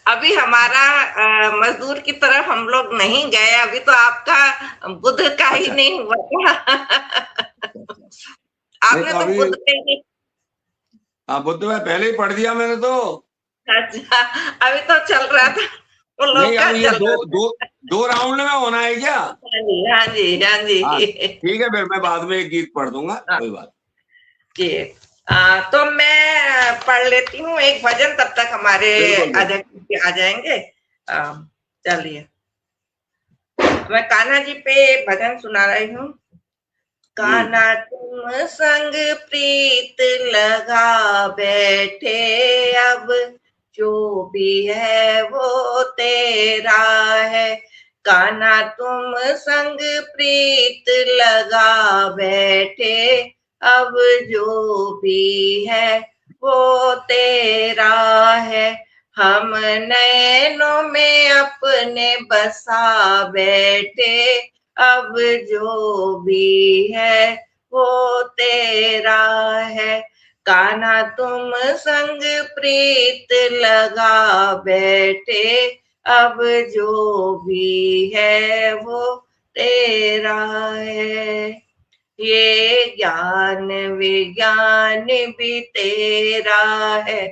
अभी हमारा मजदूर की तरफ हम लोग नहीं गए, अभी तो आपका बुद्ध का ही नहीं हुआ। आपने तो बुद्ध बुद्ध में पहले ही पढ़ दिया मैंने तो, अच्छा, अभी तो चल रहा था वो लोग नहीं, का, अब ये चल दो रहा था। दो दो राउंड में होना है क्या? हाँ जी, हाँ जी, हाँ जी। हाँ ठीक है, फिर मैं बाद में एक गीत पढ़ दूंगा, हाँ। कोई बात। जी, तो मैं पढ़ लेती हूँ एक भजन, तब तक हमारे बिल्कुल बिल्कुल। अध्यक्ष जी आ जाएंगे। चलिए, मैं कान्हा जी पे भजन सुना रही हूँ। कान्हा तुम संग प्रीत लगा बैठे, अब जो भी है वो तेरा है। कान्हा तुम संग प्रीत लगा बैठे, अब जो भी है वो तेरा है। हम नैनों में अपने बसा बैठे, अब जो भी है वो तेरा है। कान्हा तुम संग प्रीत लगा बैठे, अब जो भी है वो तेरा है। ये ज्ञान विज्ञान भी तेरा है,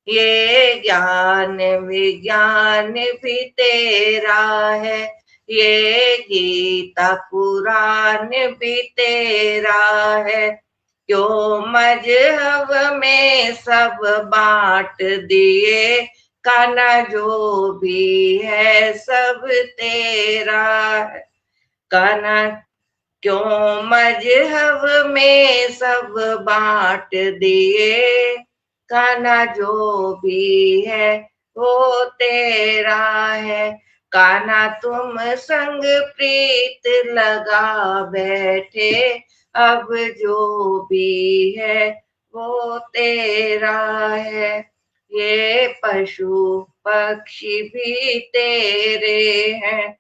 ये ज्ञान विज्ञान भी तेरा है। ये गीता पुराण भी तेरा है। क्यों मजहब में सब बांट दिए, कान्हा जो भी है सब तेरा है। कान्हा क्यों मजहब में सब बांट दिए, कान्हा जो भी है वो तेरा है। कान्हा तुम संग प्रीत लगा बैठे, अब जो भी है वो तेरा है। ये पशु पक्षी भी तेरे हैं,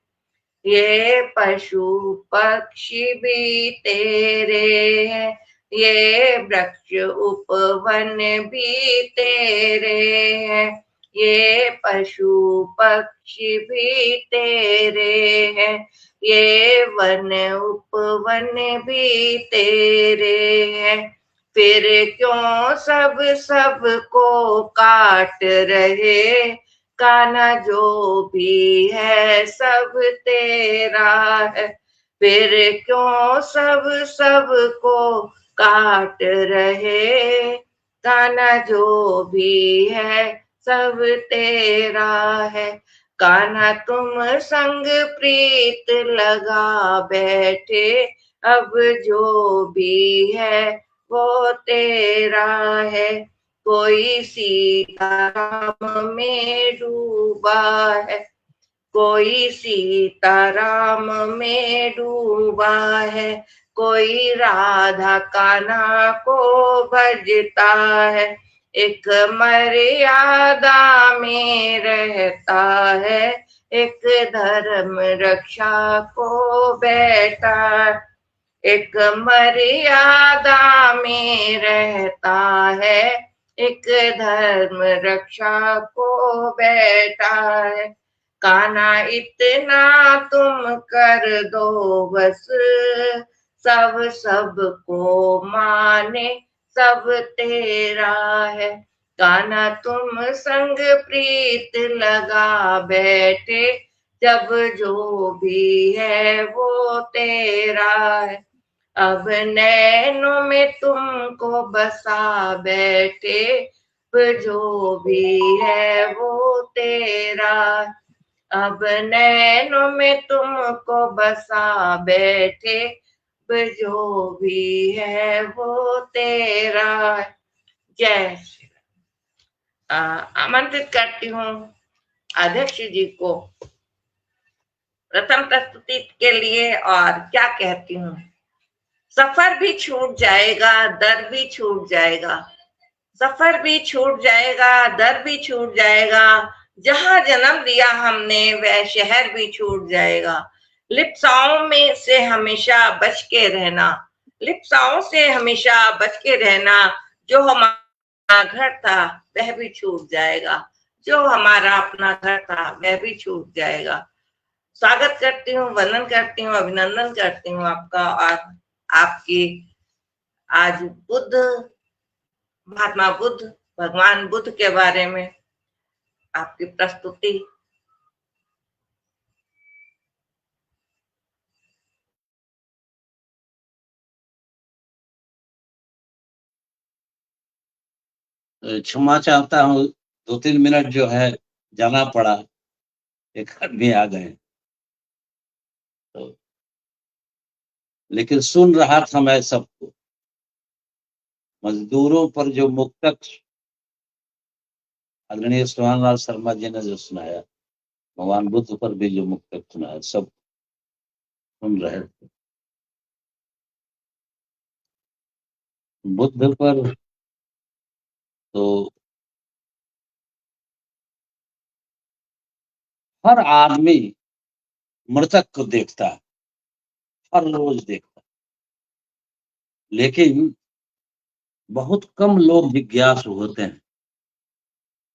ये पशु पक्षी भी तेरे हैं। ये वृक्ष उपवन भी तेरे हैं, ये पशु पक्षी भी तेरे हैं। ये वन उपवन भी तेरे हैं। फिर क्यों सब को काट रहे, कान्हा जो भी है सब तेरा है। फिर क्यों सब को काट रहे, कान्हा जो भी है सब तेरा है। कान्हा तुम संग प्रीत लगा बैठे, अब जो भी है वो तेरा है। कोई सीताराम में डूबा है, कोई सीताराम में डूबा है। कोई राधा कान्हा को भजता है, एक मर्यादा में रहता है, एक धर्म रक्षा को बैठा है। एक मर्यादा में रहता है, एक धर्म रक्षा को बैठा है। कान्हा इतना तुम कर दो बस, सबको माने सब तेरा है। कान्हा तुम संग प्रीत लगा बैठे, जब जो भी है वो तेरा है। अब नैनों में तुमको बसा बैठे, जो भी है वो तेरा। अब नैनों में तुमको बसा बैठे, जो भी है वो तेरा। जय श्री राम। आमंत्रित करती हूँ अध्यक्ष जी को प्रथम प्रस्तुति के लिए। और क्या कहती हूँ, सफर भी छूट जाएगा, दर भी छूट जाएगा। सफर भी छूट जाएगा, दर भी छूट जाएगा। जहां जन्म लिया हमने वह शहर भी छूट जाएगा। लिप्साओं में से हमेशा बच के रहना, लिप्साओं से हमेशा बच के रहना। जो हमारा घर था वह भी छूट जाएगा, जो हमारा अपना घर था वह भी छूट जाएगा। स्वागत करती हूँ, वंदन करती हूँ, अभिनंदन करती हूँ आपका और आपकी। आज महात्मा बुद्ध, भगवान बुद्ध के बारे में आपकी प्रस्तुति। क्षमा चाहता हूँ, 2-3 मिनट जो है जाना पड़ा, एक आदमी आ गए तो, लेकिन सुन रहा था मैं सबको। मजदूरों पर जो मुक्तक आदरणीय सुभान लाल शर्मा जी ने जो सुनाया, भगवान बुद्ध पर भी जो मुक्तक सुनाया, सब सुन रहे थे। बुद्ध पर तो हर आदमी मृतक को देखता है, हर रोज देखता है, लेकिन बहुत कम लोग जिज्ञासु होते हैं,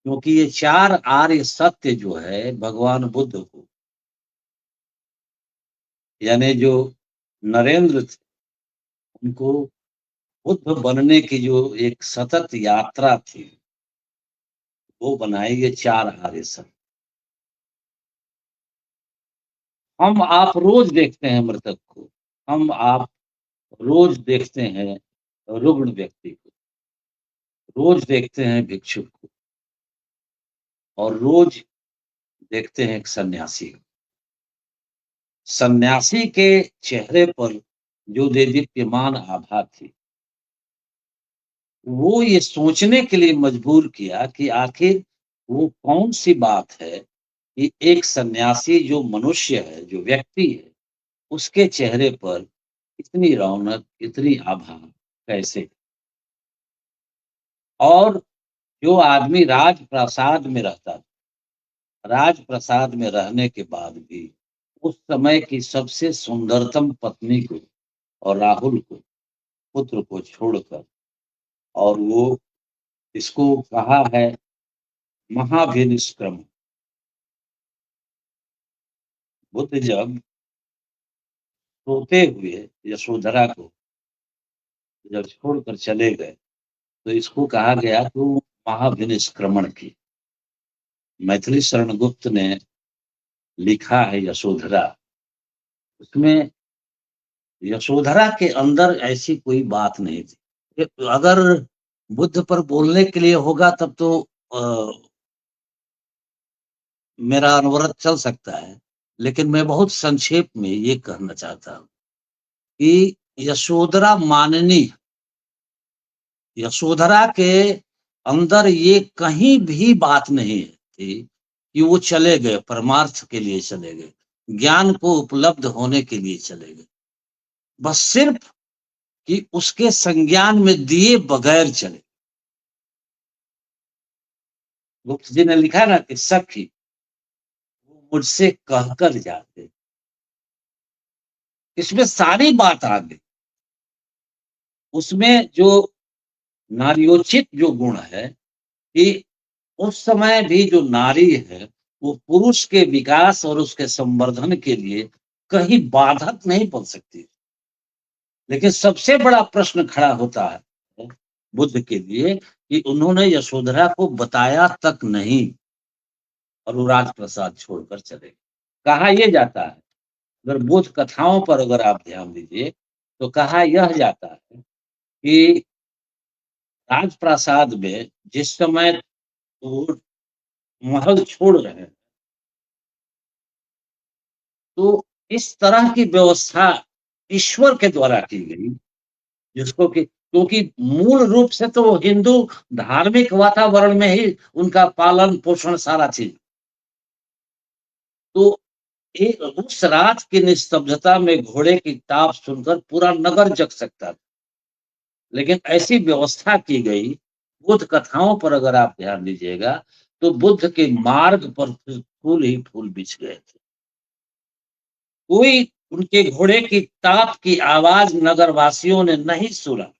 क्योंकि ये 4 आर्य सत्य जो है भगवान बुद्ध को, यानी जो नरेंद्र थे, उनको बुद्ध बनने की जो एक सतत यात्रा थी, वो बनाई ये 4 आर्य सत्य। हम आप रोज देखते हैं मृतक को, हम आप रोज देखते हैं रुग्ण व्यक्ति को, रोज देखते हैं भिक्षुक को, और रोज देखते हैं एक सन्यासी को। सन्यासी के चेहरे पर जो देदीप्यमान आभा थी, वो ये सोचने के लिए मजबूर किया कि आखिर वो कौन सी बात है कि एक सन्यासी जो मनुष्य है, जो व्यक्ति है, उसके चेहरे पर इतनी रौनक, इतनी आभा कैसे। और जो आदमी राजप्रासाद में रहता था, राजप्रासाद में रहने के बाद भी उस समय की सबसे सुंदरतम पत्नी को और राहुल को, पुत्र को छोड़कर, और वो इसको कहा है महाभिनिष्क्रमण। बुद्ध जब सोते हुए यशोधरा को जब छोड़कर चले गए, तो इसको कहा गया तो महाभिनिष्क्रमण की। मैथिली शरण गुप्त ने लिखा है यशोधरा, उसमें यशोधरा के अंदर ऐसी कोई बात नहीं थी। अगर बुद्ध पर बोलने के लिए होगा तब तो मेरा अनवरत चल सकता है, लेकिन मैं बहुत संक्षेप में ये कहना चाहता हूं कि यशोधरा माननी, यशोधरा के अंदर ये कहीं भी बात नहीं थी कि वो चले गए, परमार्थ के लिए चले गए, ज्ञान को उपलब्ध होने के लिए चले गए, बस सिर्फ कि उसके संज्ञान में दिए बगैर चले। गुप्त जी ने लिखा ना कि सखी वो मुझसे कहकर जाते, इसमें सारी बात आ गई। उसमें जो नारियोचित जो गुण है कि उस समय भी जो नारी है वो पुरुष के विकास और उसके संवर्धन के लिए कहीं बाधक नहीं बन सकती। लेकिन सबसे बड़ा प्रश्न खड़ा होता है बुद्ध के लिए कि उन्होंने यशोधरा को बताया तक नहीं और वो राजप्रसाद छोड़कर चले गए। कहा यह जाता है, अगर बोध कथाओं पर अगर आप ध्यान दीजिए तो कहा यह जाता है कि राजप्रासाद में जिस समय वो महल छोड़ रहे हैं, तो इस तरह की व्यवस्था ईश्वर के द्वारा की गई, जिसको कि क्योंकि मूल रूप से तो वो हिंदू धार्मिक वातावरण में ही उनका पालन पोषण सारा चीज, तो एक उस रात की निस्तब्धता में घोड़े की टाप सुनकर पूरा नगर जग सकता था, लेकिन ऐसी व्यवस्था की गई। बुद्ध कथाओं पर अगर आप ध्यान दीजिएगा तो बुद्ध के मार्ग पर फूल ही फूल बिछ गए थे। कोई उनके घोड़े की टाप की आवाज नगरवासियों ने नहीं सुना।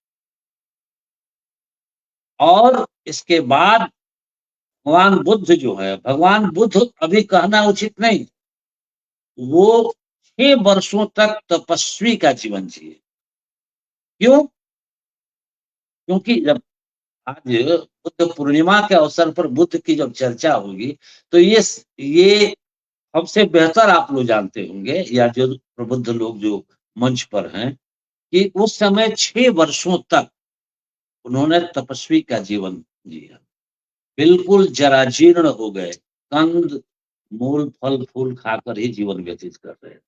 और इसके बाद भगवान बुद्ध जो है, भगवान बुद्ध अभी कहना उचित नहीं, वो 6 वर्षों तक तपस्वी का जीवन जिए। क्यों? क्योंकि जब आज बुद्ध पूर्णिमा के अवसर पर बुद्ध की जब चर्चा होगी तो ये हमसे बेहतर आप लोग जानते होंगे, या जो प्रबुद्ध लोग जो मंच पर हैं, कि उस समय 6 वर्षों तक उन्होंने तपस्वी का जीवन जिया, बिल्कुल जराजीर्ण हो गए, कंद मूल फल फूल खाकर ही जीवन व्यतीत कर रहे हैं।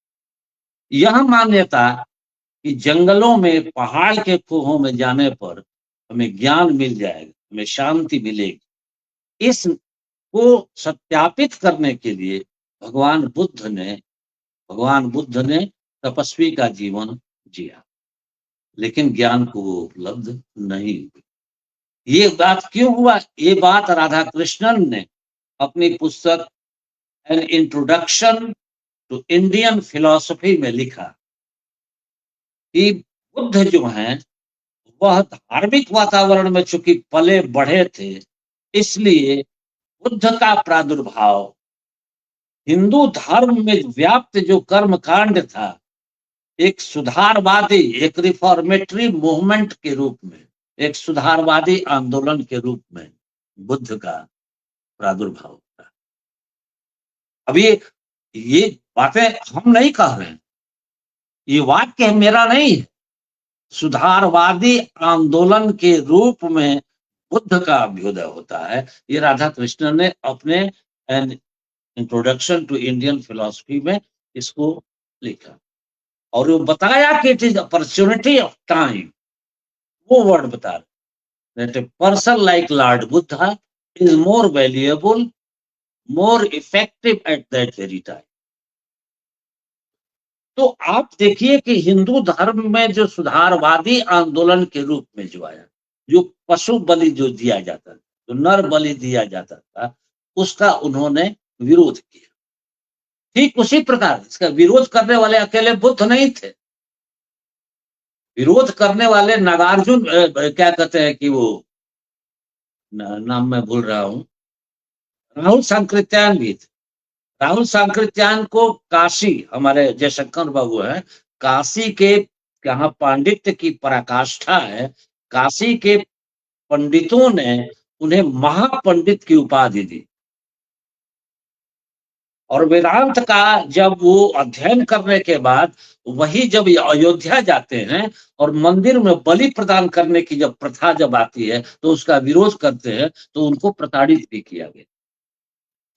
यह मान्यता कि जंगलों में, पहाड़ के खोहों में जाने पर हमें ज्ञान मिल जाएगा, हमें शांति मिलेगी, इसको सत्यापित करने के लिए भगवान बुद्ध ने तपस्वी का जीवन जिया, लेकिन ज्ञान को वो उपलब्ध नहीं हुई। ये बात क्यों हुआ? ये बात राधा कृष्णन ने अपनी पुस्तक an introduction to Indian philosophy में लिखा कि बुद्ध जो हैं वह धार्मिक वातावरण में चूंकि पले बढ़े थे, इसलिए बुद्ध का प्रादुर्भाव हिंदू धर्म में व्याप्त जो कर्म कांड था, एक सुधारवादी, एक रिफॉर्मेटरी मूवमेंट के रूप में, एक सुधारवादी आंदोलन के रूप में बुद्ध का प्रादुर्भाव था। अब ये बातें हम नहीं कह रहे हैं, ये वाक्य मेरा नहीं है, सुधारवादी आंदोलन के रूप में बुद्ध का अभ्युदय होता है। ये राधा कृष्णन ने अपने an introduction to Indian philosophy में इसको लिखा, और वो बताया कि it is opportunity of time, वो वर्ड बता रहे, that a person like lord Buddha is more valuable, more effective at that very time. तो आप देखिए कि हिंदू धर्म में जो सुधारवादी आंदोलन के रूप में जो आया, जो पशु बलि जो दिया जाता था, जो नर बलि दिया जाता था, उसका उन्होंने विरोध किया। ठीक उसी प्रकार इसका विरोध करने वाले अकेले बुद्ध नहीं थे, विरोध करने वाले नागार्जुन, क्या कहते हैं कि वो नाम मैं भूल रहा हूं, राहुल सांकृत्यायन भी थे। राहुल सांकृत्यायन को काशी, हमारे जयशंकर बाबू हैं, काशी के जहां पांडित्य की पराकाष्ठा है, काशी के पंडितों ने उन्हें महापंडित की उपाधि दी, और वेदांत का जब वो अध्ययन करने के बाद वही जब अयोध्या जाते हैं और मंदिर में बलि प्रदान करने की जब प्रथा जब आती है तो उसका विरोध करते हैं, तो उनको प्रताड़ित भी किया गया।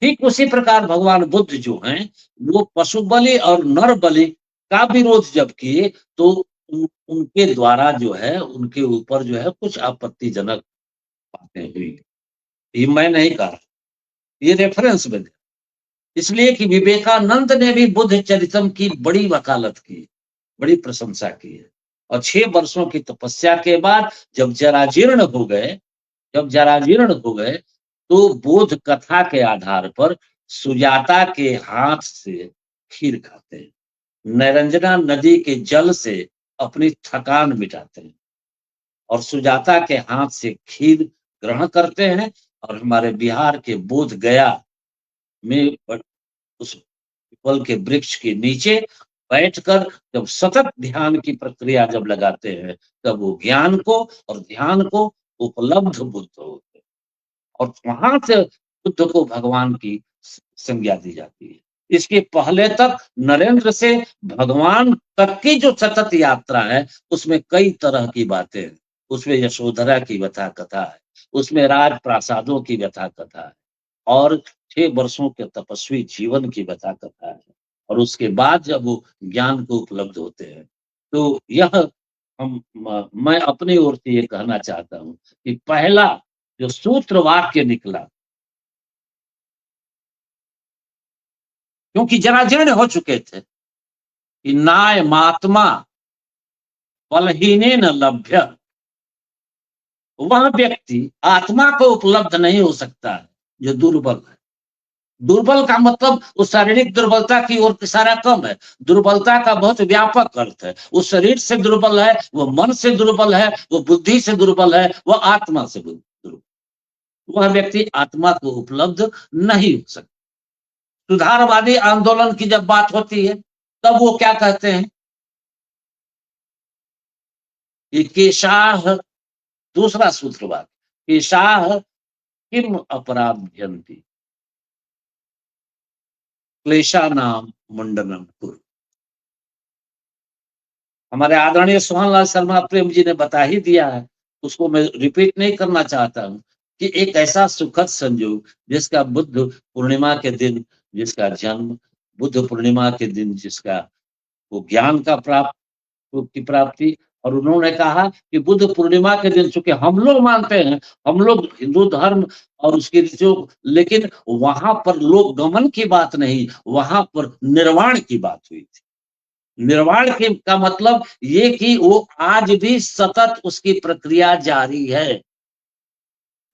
ठीक उसी प्रकार भगवान बुद्ध जो हैं वो पशु बलि और नर बलि का विरोध जब किए तो उनके द्वारा जो है, उनके ऊपर जो है कुछ आपत्तिजनक बातें हुई। ये मैं नहीं कह रहा, ये रेफरेंस में, इसलिए कि विवेकानंद ने भी बुद्ध चरितम की बड़ी वकालत की, बड़ी प्रशंसा की है, और 6 वर्षों की तपस्या के बाद जब जराजीर्ण हो गए तो बोध कथा के आधार पर सुजाता के हाथ से खीर खाते हैं, निरंजना नदी के जल से अपनी थकान मिटाते हैं, और सुजाता के हाथ से खीर ग्रहण करते हैं, और हमारे बिहार के बोध गया में उस पीपल के वृक्ष के नीचे बैठकर जब सतत ध्यान की प्रक्रिया जब लगाते हैं, तब वो ज्ञान को और ध्यान को उपलब्ध बुद्ध होते हैं, और वहां से बुद्ध को भगवान की संज्ञा दी जाती है। इसके पहले तक नरेंद्र से भगवान तक की जो सतत यात्रा है, उसमें कई तरह की बातें हैं, उसमें यशोधरा की व्यथा कथा है, उसमें राज प्रासादों की व्यथा कथा है, और 6 वर्षों के तपस्वी जीवन की व्यथा कथा है, और उसके बाद जब वो ज्ञान को उपलब्ध होते हैं, तो यह मैं अपनी ओर से ये कहना चाहता हूं कि पहला जो सूत्र वाक्य निकला, क्योंकि जराजीर्ण हो चुके थे कि नाय महात्मा बलहीने न लभ्य, वह व्यक्ति आत्मा को उपलब्ध नहीं हो सकता है जो दुर्बल है। दुर्बल का मतलब उस शारीरिक दुर्बलता की ओर इशारा कम है, दुर्बलता का बहुत व्यापक अर्थ है। वो शरीर से दुर्बल है, वो मन से दुर्बल है, वो बुद्धि से दुर्बल है, वो आत्मा से दुर्बल, वह व्यक्ति आत्मा को उपलब्ध नहीं हो सकता। सुधारवादी आंदोलन की जब बात होती है तब वो क्या कहते हैं कि केशाह, दूसरा सूत्रवाद, ईशाः किम अपराध्यन्ति क्लेशानां मुंडनम कुरु। हमारे आदरणीय सोहनलाल शर्मा प्रेम जी ने बता ही दिया है, उसको मैं रिपीट नहीं करना चाहता हूं कि एक ऐसा सुखद संयोग जिसका बुद्ध पूर्णिमा के दिन जिसका जन्म, बुद्ध पूर्णिमा के दिन जिसका वो ज्ञान का प्राप्ति, और उन्होंने कहा कि बुद्ध पूर्णिमा के दिन, चूंकि हम लोग मानते हैं, हम लोग हिंदू धर्म और उसकी रीतियों, लेकिन वहां पर लोक गमन की बात नहीं, वहां पर निर्वाण की बात हुई थी। निर्वाण के का मतलब ये कि वो आज भी सतत उसकी प्रक्रिया जारी है,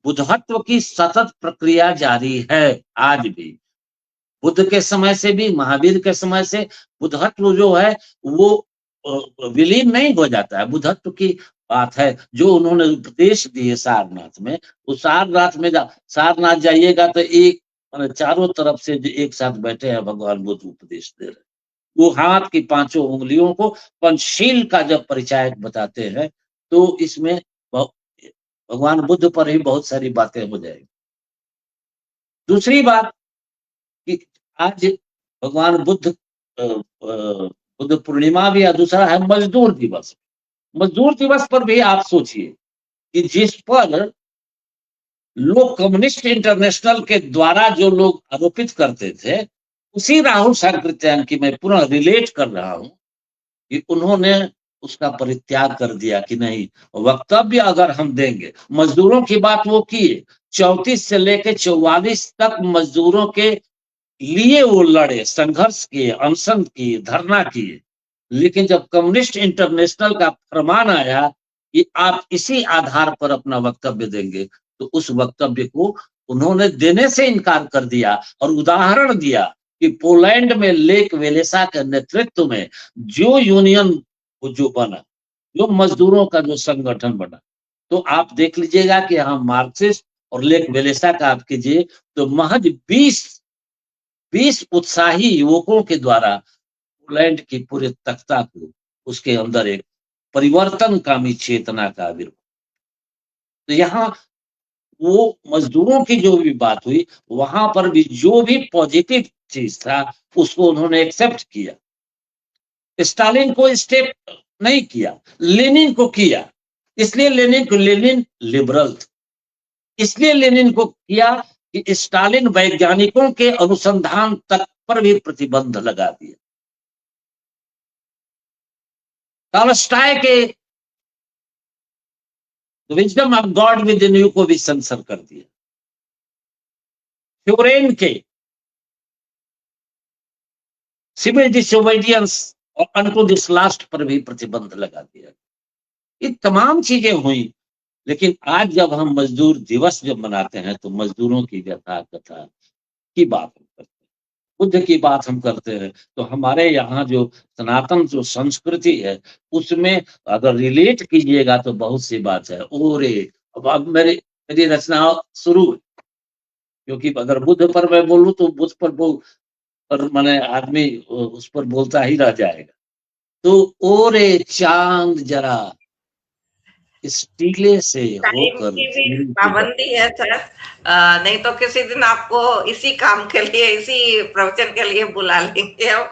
बुद्धत्व की सतत प्रक्रिया जारी है आज भी। बुद्ध के समय से भी, महावीर के समय से बुद्धत्व जो है वो विलीन नहीं हो जाता है। बुद्धत्व की बात है जो उन्होंने उपदेश दिए सारनाथ में, उस सारनाथ में सारनाथ जाइएगा तो एक चारों तरफ से जो एक साथ बैठे हैं भगवान बुद्ध उपदेश दे रहे हैं। वो हाथ की पांचों उंगलियों को पंचशील का जब परिचय बताते हैं तो इसमें भगवान बुद्ध पर ही बहुत सारी बातें हो जाएगी। दूसरी बात कि आज भगवान बुद्ध बुद्ध पूर्णिमा भी है, दूसरा है मजदूर दिवस। मजदूर दिवस पर भी आप सोचिए कि जिस पर लोग कम्युनिस्ट इंटरनेशनल के द्वारा जो लोग आरोपित करते थे, उसी राहुल सांकृत्यायन की मैं पुनः रिलेट कर रहा हूं कि उन्होंने उसका परित्याग कर दिया कि नहीं, वक्तव्य अगर हम देंगे, मजदूरों की बात वो किए, 34 से लेकर 44 तक मजदूरों के लिए वो लड़े, संघर्ष किए, अनशन किए, धरना किए, लेकिन जब कम्युनिस्ट इंटरनेशनल का फरमान आया कि आप इसी आधार पर अपना वक्तव्य देंगे, तो उस वक्तव्य को उन्होंने देने से इनकार कर दिया और उदाहरण दिया कि पोलैंड में लेक वेलेसा के नेतृत्व में जो यूनियन जो बना, जो मजदूरों का जो संगठन बना, तो आप देख लीजिएगा कि यहाँ मार्क्सिस्ट और लेक वेलेसा का आप कीजिए तो महज 20 उत्साही युवकों के द्वारा पोलैंड की पूरे तख्ता को, उसके अंदर एक परिवर्तनकामी चेतना का आविर्भाव। तो यहाँ वो मजदूरों की जो भी बात हुई, वहां पर भी जो भी पॉजिटिव चीज था उसको उन्होंने एक्सेप्ट किया। स्टालिन को स्टेप नहीं किया, लेनिन को किया, इसलिए लेनिन लिबरल था, इसलिए लेनिन को किया कि स्टालिन वैज्ञानिकों के अनुसंधान तक पर भी प्रतिबंध लगा दिया। टॉलस्टॉय के wisdom of God with in you को भी सेंसर कर दिया। फ्योरेन के सिविल डिसोबीडियंस और अनटू दिस लास्ट पर भी प्रतिबंध लगा दिया। ये तमाम चीजें हुई, लेकिन आज जब हम मजदूर दिवस जब मनाते हैं तो मजदूरों की व्यथा कथा की बात हम करते हैं, बुद्ध की बात हम करते हैं, तो हमारे यहाँ जो सनातन जो संस्कृति है उसमें अगर रिलेट कीजिएगा तो बहुत सी बात है। ओरे अब मेरी रचना शुरू है, क्योंकि अगर बुद्ध पर मैं बोलूं तो बुद्ध पर मैंने आदमी उस पर बोलता ही रह जाएगा। तो ओरे चांद जरा इस टीले से होकर की भी पाबंदी है सर, नहीं तो किसी दिन आपको इसी काम के लिए, इसी प्रवचन के लिए बुला लेंगे हम।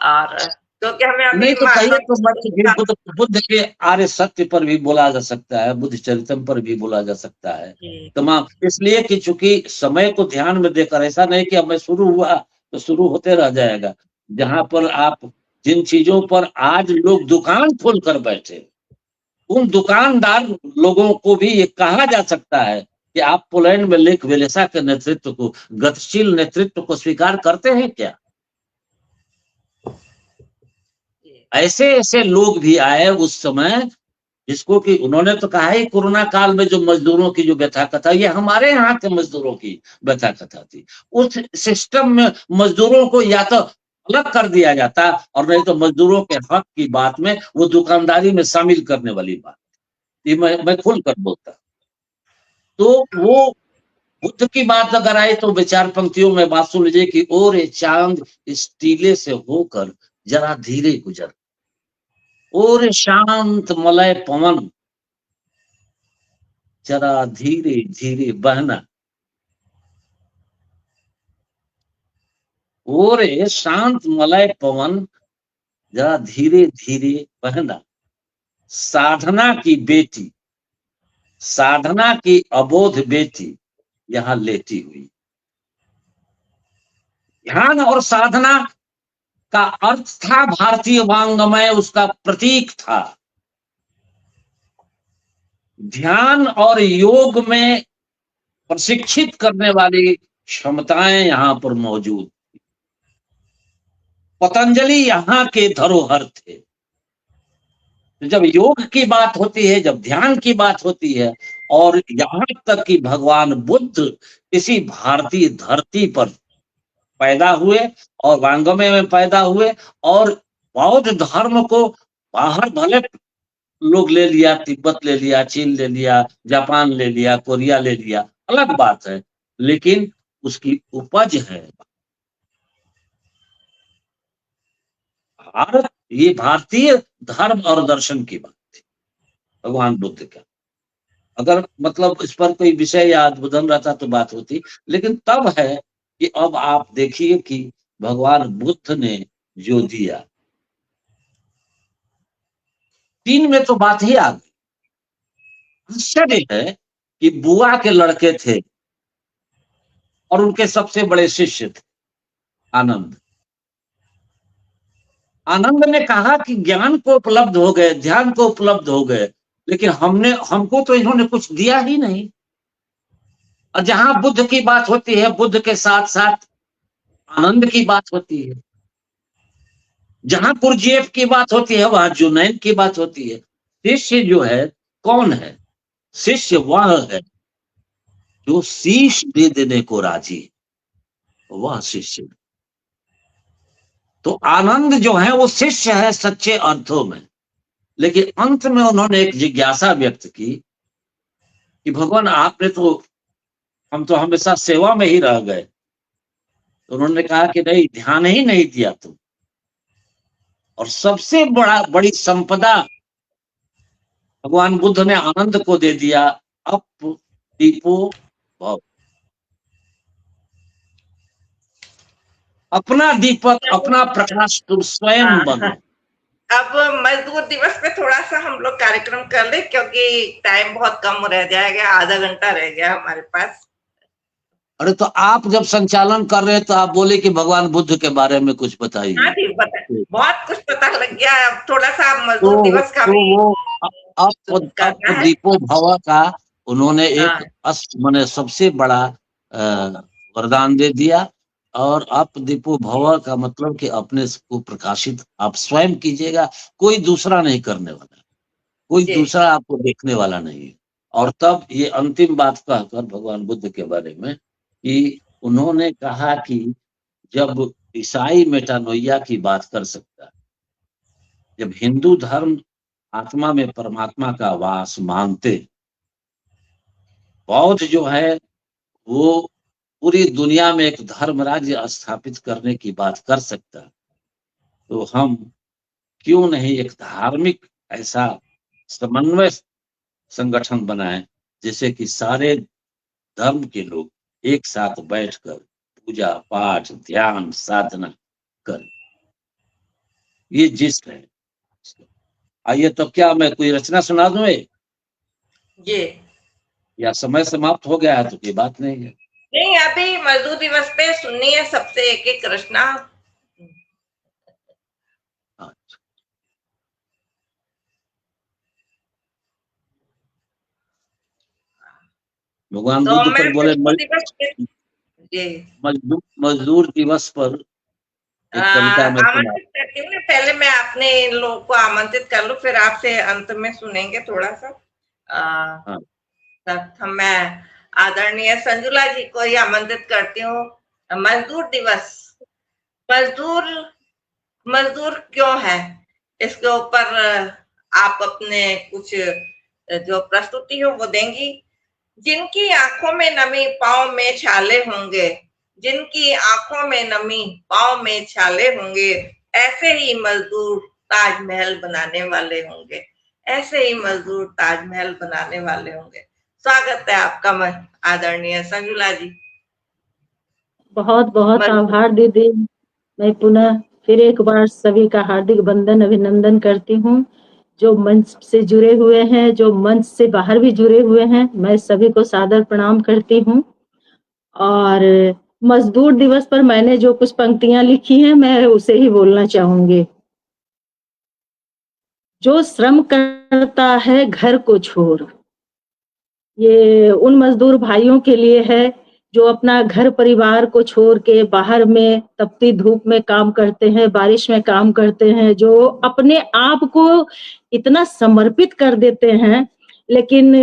और क्योंकि हमें नहीं तो कहिए तो बुद्ध के आर्य सत्य पर भी बोला जा सकता है, बुद्ध चरितम पर भी बोला जा सकता है तमाम, इसलिए कि चूंकि समय को ध्यान में देकर, ऐसा नहीं कि हमें शुरू हुआ तो शुरू होते रह जाएगा। जहां पर आप जिन चीजों पर आज लोग दुकान खोल कर बैठे, उन दुकानदार लोगों को भी ये कहा जा सकता है कि आप पोलैंड में लेक वेलेसा के नेतृत्व को, गतिशील नेतृत्व को स्वीकार करते हैं क्या? ऐसे ऐसे लोग भी आए उस समय जिसको कि उन्होंने तो कहा ही कोरोना काल में जो मजदूरों की जो व्यथा कथा, ये हमारे यहाँ के मजदूरों की व्यथा कथा थी। उस सिस्टम में मजदूरों को या तो अलग कर दिया जाता और नहीं तो मजदूरों के हक की बात में वो दुकानदारी में शामिल करने वाली बात, ये मैं खुल कर बोलता। तो वो बुद्ध की बात अगर आए तो विचार पंक्तियों में बात सुन लीजिए कि ओ रे चांद इस टीले से होकर जरा धीरे गुजर, ओ रे शांत मलय पवन जरा धीरे धीरे बहना, ओ रे शांत मलय पवन जरा धीरे धीरे बहना, साधना की बेटी, साधना की अबोध बेटी यहां लेटी हुई। ध्यान और साधना का अर्थ था भारतीय वांग्मय, उसका प्रतीक था। ध्यान और योग में प्रशिक्षित करने वाली क्षमताएं यहां पर मौजूद थी। पतंजलि यहां के धरोहर थे। जब योग की बात होती है, जब ध्यान की बात होती है, और यहां तक कि भगवान बुद्ध इसी भारतीय धरती पर पैदा हुए और वांग्मय में पैदा हुए, और बौद्ध धर्म को बाहर भले लोग ले लिया, तिब्बत ले लिया, चीन ले लिया, जापान ले लिया, कोरिया ले लिया, अलग बात है, लेकिन उसकी उपज है भारत। ये भारतीय धर्म और दर्शन की बात थी भगवान बुद्ध का। अगर मतलब इस पर कोई विषय या उद्बोधन रहता तो बात होती, लेकिन तब है कि अब आप देखिए कि भगवान बुद्ध ने जो दिया, 3 में तो बात ही आ गई। आश्चर्य है कि बुआ के लड़के थे और उनके सबसे बड़े शिष्य थे आनंद। आनंद ने कहा कि ज्ञान को उपलब्ध हो गए, ध्यान को उपलब्ध हो गए, लेकिन हमको तो इन्होंने कुछ दिया ही नहीं। और जहां बुद्ध की बात होती है, बुद्ध के साथ साथ आनंद की बात होती है। जहां कुरजेफ की बात होती है, वहां जुनैन की बात होती है। शिष्य जो है कौन है? शिष्य वह है जो शीश दे देने को राजी, वह शिष्य। तो आनंद जो है वो शिष्य है सच्चे अर्थों में। लेकिन अंत में उन्होंने एक जिज्ञासा व्यक्त की कि भगवान आपने तो, हम तो हमेशा सेवा में ही रह गए। तो उन्होंने कहा कि नहीं, ध्यान ही नहीं दिया तुम। और सबसे बड़ी संपदा भगवान बुद्ध ने आनंद को दे दिया, अप दीपो भव। अपना दीपक, अपना प्रकाश तुम स्वयं बनो। अब मजदूर दिवस पे थोड़ा सा हम लोग कार्यक्रम कर ले, क्योंकि टाइम बहुत कम रह जाएगा, आधा घंटा रह गया हमारे पास। अरे तो आप जब संचालन कर रहे हैं तो आप बोले कि भगवान बुद्ध के बारे में कुछ बताइए। हाँ जी, बहुत कुछ पता लग गया। अब थोड़ा सा मजदूर दिवस का भी अप दीपो भव का उन्होंने एक माने सबसे बड़ा वरदान दे दिया। और अप दीपो भव का मतलब कि अपने को प्रकाशित आप स्वयं कीजिएगा, कोई दूसरा नहीं करने वाला, कोई दूसरा आपको देखने वाला नहीं है। और तब ये अंतिम बात कहकर भगवान बुद्ध के बारे में कि उन्होंने कहा कि जब ईसाई मेटानोइया की बात कर सकता है, जब हिंदू धर्म आत्मा में परमात्मा का वास मानते, बौद्ध जो है वो पूरी दुनिया में एक धर्म राज्य स्थापित करने की बात कर सकता, तो हम क्यों नहीं एक धार्मिक ऐसा समन्वय संगठन बनाएं जिससे कि सारे धर्म के लोग एक साथ बैठकर पूजा पाठ ध्यान साधना करें। ये जिस्ट है। आइए तो क्या मैं कोई रचना सुना दूं ये, या समय समाप्त हो गया है तो कोई बात नहीं है? नहीं, अभी मजदूर दिवस पे सुननी है सबसे एक एक रचना। भगवान बुद्ध पर बोले मजदूर दिवस पर एक कविता में आमंत्रित करती हूँ। पहले मैं अपने लोगों को आमंत्रित कर लूं, फिर आपसे अंत में सुनेंगे थोड़ा सा। मैं आदरणीय संजुला जी को ही आमंत्रित करती हूँ। मजदूर दिवस, मजदूर क्यों है, इसके ऊपर आप अपने कुछ जो प्रस्तुति हो वो देंगी। जिनकी आंखों में नमी पांव में छाले होंगे, जिनकी आंखों में नमी पांव में छाले होंगे, ऐसे ही मजदूर ताजमहल बनाने वाले होंगे, ऐसे ही मजदूर ताजमहल बनाने वाले होंगे। स्वागत है आपका आदरणीय संजुला जी। बहुत बहुत आभार दीदी। मैं पुनः फिर एक बार सभी का हार्दिक वंदन अभिनंदन करती हूँ। जो मंच से जुड़े हुए हैं, जो मंच से बाहर भी जुड़े हुए हैं, मैं सभी को सादर प्रणाम करती हूँ। और मजदूर दिवस पर मैंने जो कुछ पंक्तियां लिखी हैं, मैं उसे ही बोलना चाहूंगी। जो श्रम करता है घर को छोड़, ये उन मजदूर भाइयों के लिए है जो अपना घर परिवार को छोड़ के बाहर में तपती धूप में काम करते हैं, बारिश में काम करते हैं, जो अपने आप को इतना समर्पित कर देते हैं, लेकिन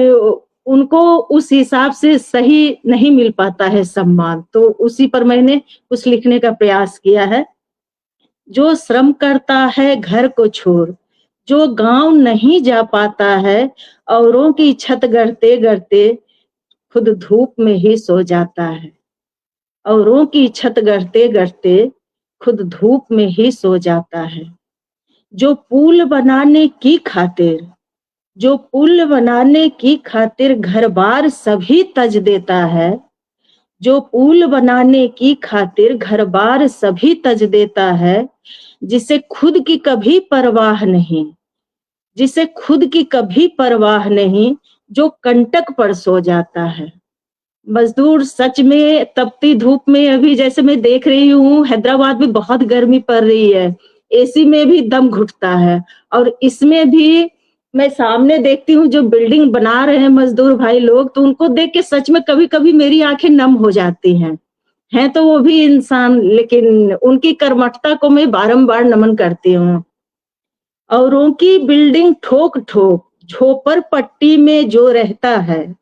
उनको उस हिसाब से सही नहीं मिल पाता है सम्मान। तो उसी पर मैंने कुछ लिखने का प्रयास किया है। जो श्रम करता है घर को छोड़, जो गांव नहीं जा पाता है, औरों की छत गढ़ते गढ़ते खुद धूप में ही सो जाता है। औरों की छत गढ़ते गढ़ते खुद धूप में ही सो जाता है। जो पुल बनाने की खातिर, जो पुल बनाने की खातिर घर बार सभी तज देता है, जो पुल बनाने की खातिर घर बार सभी तज देता है, जिसे खुद की कभी परवाह नहीं, जिसे खुद की कभी परवाह नहीं, जो कंटक पर सो जाता है। मजदूर सच में तपती धूप में, अभी जैसे मैं देख रही हूँ हैदराबाद में बहुत गर्मी पड़ रही है, एसी में भी दम घुटता है, और इसमें भी मैं सामने देखती हूँ जो बिल्डिंग बना रहे हैं मजदूर भाई लोग, तो उनको देख के सच में कभी कभी मेरी आंखें नम हो जाती हैं तो वो भी इंसान, लेकिन उनकी कर्मठता को मैं बारंबार नमन करती हूँ। औरों की बिल्डिंग ठोक ठोक झोपड़ पट्टी में जो रहता है,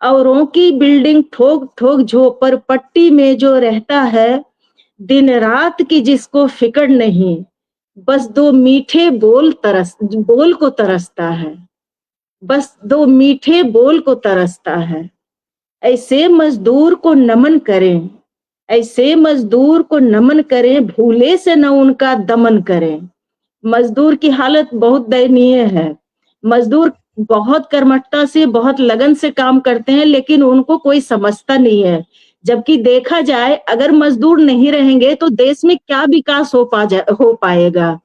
औरों की बिल्डिंग ठोक ठोक झोपड़ पट्टी में जो रहता है, दिन रात की जिसको फिक्र नहीं, बस दो मीठे बोल को तरसता है, बस दो मीठे बोल को तरसता है। ऐसे मजदूर को नमन करें, ऐसे मजदूर को नमन करें, भूले से न उनका दमन करें। मजदूर की हालत बहुत दयनीय है। मजदूर बहुत कर्मठता से, बहुत लगन से काम करते हैं, लेकिन उनको कोई समझता नहीं है। जबकि देखा जाए, अगर मजदूर नहीं रहेंगे तो देश में क्या विकास हो पाएगा।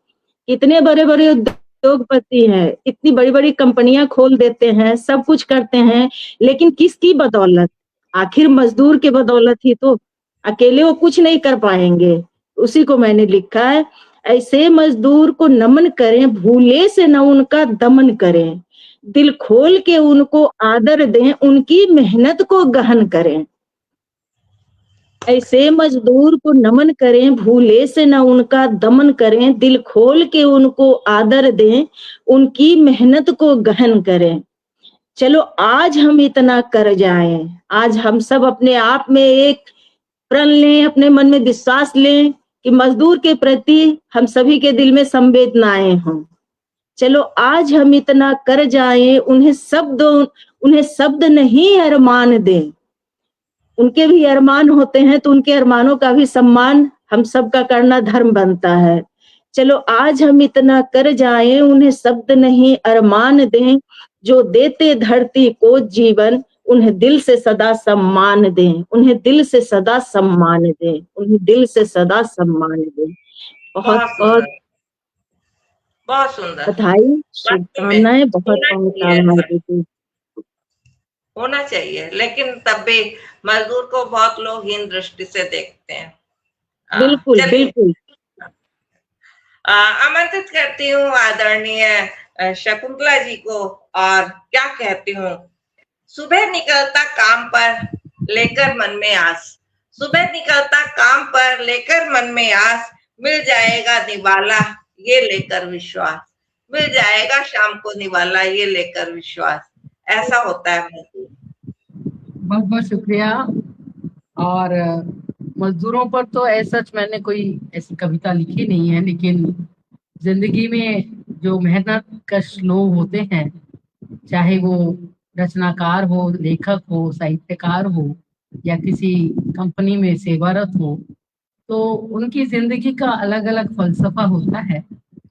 इतने बड़े बड़े उद्योगपति हैं, इतनी बड़ी बड़ी कंपनियां खोल देते हैं, सब कुछ करते हैं, लेकिन किसकी बदौलत? आखिर मजदूर के बदौलत ही तो। अकेले वो कुछ नहीं कर पाएंगे। उसी को मैंने लिखा है, ऐसे मजदूर को नमन करें, भूले से न उनका दमन करें, दिल खोल के उनको आदर दें, उनकी मेहनत को गहन करें। ऐसे मजदूर को नमन करें, भूले से न उनका दमन करें, दिल खोल के उनको आदर दें, उनकी मेहनत को गहन करें। चलो आज हम इतना कर जाएं, आज हम सब अपने आप में एक प्रण लें, अपने मन में विश्वास लें कि मजदूर के प्रति हम सभी के दिल में संवेदनाएं हों। चलो आज हम इतना कर जाएं, उन्हें शब्द नहीं अरमान दें। उनके भी अरमान होते हैं, तो उनके अरमानों का भी सम्मान हम सबका करना धर्म बनता है। चलो आज हम इतना कर जाएं, उन्हें शब्द नहीं अरमान दें, जो देते धरती को जीवन, उन्हें दिल से सदा सम्मान दें, उन्हें दिल से सदा सम्मान दें, उन्हें दिल से सदा सम्मान दें। बहुत बहुत बहुत सुंदर, बधाई, शुभकामनाएं, बहुत आभार देती। होना चाहिए, लेकिन तब भी मजदूर को बहुत लोग हीन दृष्टि से देखते हैं। बिल्कुल बिल्कुल। आमंत्रित करती हूँ आदरणीय शकुंतला जी को, और क्या कहती हूँ, सुबह निकलता काम पर लेकर मन में आस, सुबह निकलता काम पर लेकर मन में आस, मिल जाएगा निवाला ये लेकर विश्वास, मिल जाएगा शाम को निवाला ये लेकर विश्वास। ऐसा होता है मजदूर। बहुत बहुत शुक्रिया। और मजदूरों पर तो ऐसा मैंने कोई ऐसी कविता लिखी नहीं है, लेकिन जिंदगी में जो मेहनत कश लोग होते हैं, चाहे वो रचनाकार हो, लेखक हो, साहित्यकार हो, या किसी कंपनी में सेवारत हो, तो उनकी जिंदगी का अलग अलग फलसफा होता है।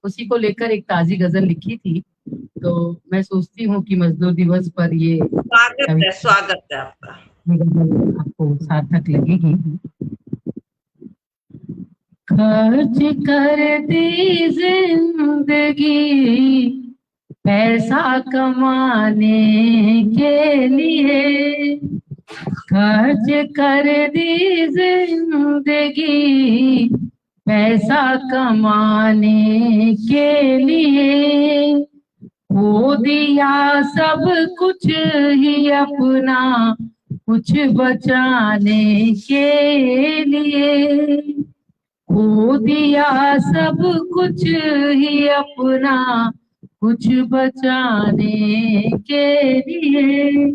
उसी को लेकर एक ताजी गजल लिखी थी तो मैं सोचती हूँ कि मजदूर दिवस पर ये स्वागत है आपका। गजल आपको सार्थक लगेगी। खर्च कर दी जिंदगी पैसा कमाने के लिए, खर्च कर दी जिंदगी पैसा कमाने के लिए, खो दिया सब कुछ ही अपना कुछ बचाने के लिए, खो दिया सब कुछ ही अपना कुछ बचाने के लिए,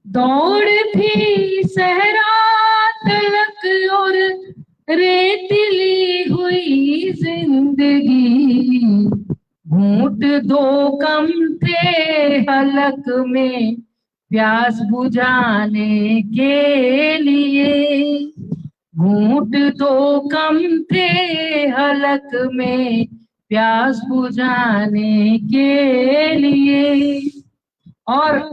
दौड़ थी सहरा तलक और रेतीली हुई जिंदगी, घूंट दो कम थे हलक में प्यास बुझाने के लिए, घूंट दो कम थे हलक में प्यास बुझाने के लिए। और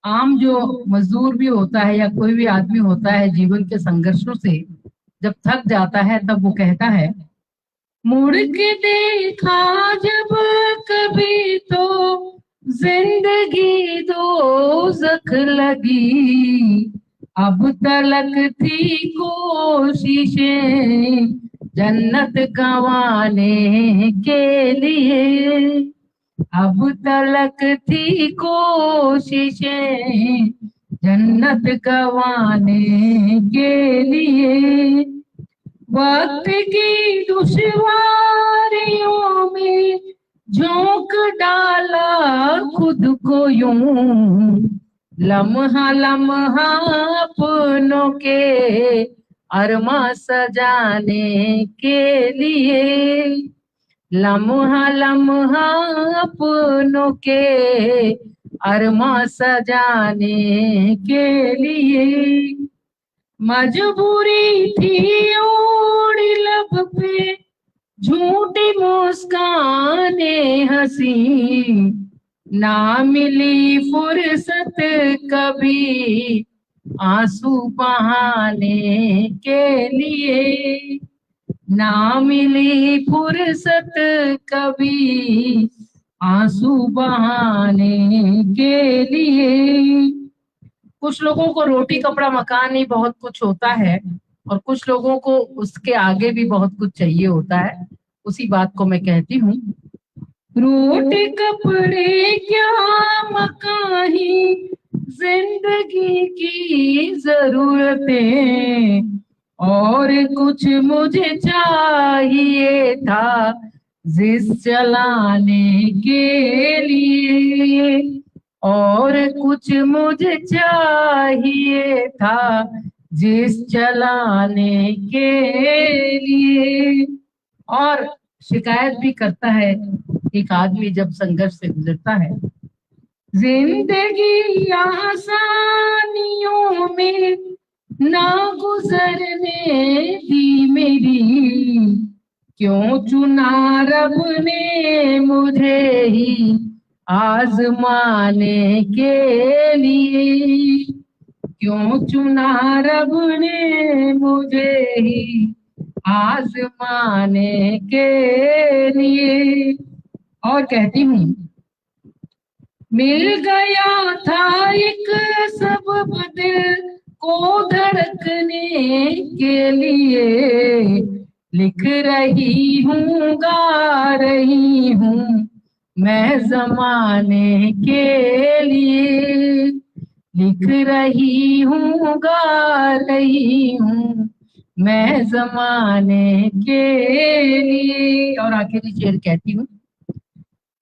आम जो मजदूर भी होता है या कोई भी आदमी होता है जीवन के संघर्षों से जब थक जाता है तब वो कहता है, मुड़ के देखा जब कभी तो जिंदगी दोज़ख लगी, अब तलक थी कोशिशें जन्नत गंवाने के लिए, अब तलक थी कोशिशें जन्नत गंवाने के लिए, वक्त की दुश्वारियों में झोंक डाला खुद को यूं, लम्हा लम्हा अपनों के अरमा सजाने के लिए, लम्हा लम्हा अपनों के अरमा सजाने के लिए, मजबूरी थी ओढ़ लब पे झूठी मुस्काने हंसी, ना मिली फुर्सत कभी आंसू बहाने के लिए, ना मिली फुर्सत कभी आंसू बहाने के लिए। कुछ लोगों को रोटी कपड़ा मकान ही बहुत कुछ होता है और कुछ लोगों को उसके आगे भी बहुत कुछ चाहिए होता है। उसी बात को मैं कहती हूँ, रोटी कपड़े क्या मकान ही जिंदगी की जरूरतें, और कुछ मुझे चाहिए था जिस चलाने के लिए, और कुछ मुझे चाहिए था जिस चलाने के लिए। और शिकायत भी करता है एक आदमी जब संघर्ष से गुजरता है, जिंदगी आसानियों में ना गुजरने दी मेरी, क्यों चुना रब ने मुझे ही आजमाने के लिए, क्यों चुना रब ने मुझे ही आजमाने के लिए। और कहती हूँ, मिल गया था एक सबब दिल को धड़कने के लिए, लिख रही हूँ गा रही हूँ मैं जमाने के लिए, लिख रही हूँ गा रही हूँ मैं जमाने के लिए। और आखिरी शेर कहती हूँ,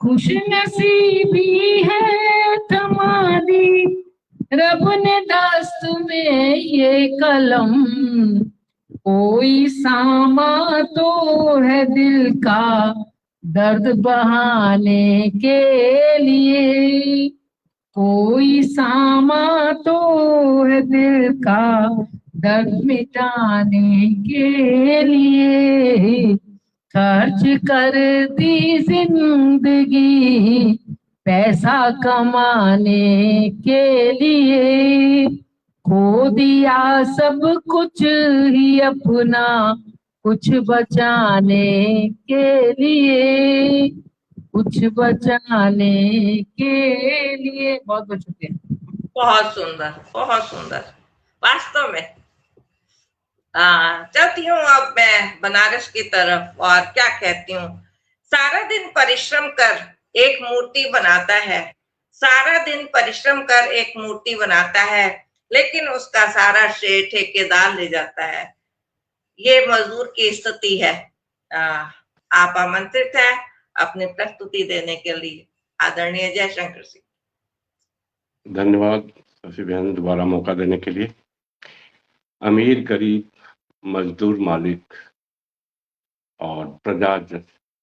खुश नसीबी है थमा दी रब ने दस्त में ये कलम, कोई सामा तो है दिल का दर्द बहाने के लिए, कोई सामा तो है दिल का दर्द मिटाने के लिए, खर्च कर दी जिंदगी पैसा कमाने के लिए, खो दिया सब कुछ ही अपना कुछ बचाने के लिए, कुछ बचाने के लिए। बहुत बहुत शुक्रिया। बहुत सुंदर, बहुत सुंदर, वास्तव में। चलती हूँ अब मैं बनारस की तरफ और क्या कहती हूँ। सारा दिन परिश्रम कर एक मूर्ति बनाता है, सारा दिन परिश्रम कर एक मूर्ति बनाता है, लेकिन उसका सारा श्रेय ठेकेदार ले जाता है। ये मजदूर की स्थिति है। आप आमंत्रित हैं अपनी प्रस्तुति देने के लिए, आदरणीय जयशंकर सिंह। धन्यवाद शशि बहन, दोबारा मौका देने के लिए। अमीर गरीब, मजदूर मालिक और प्रजा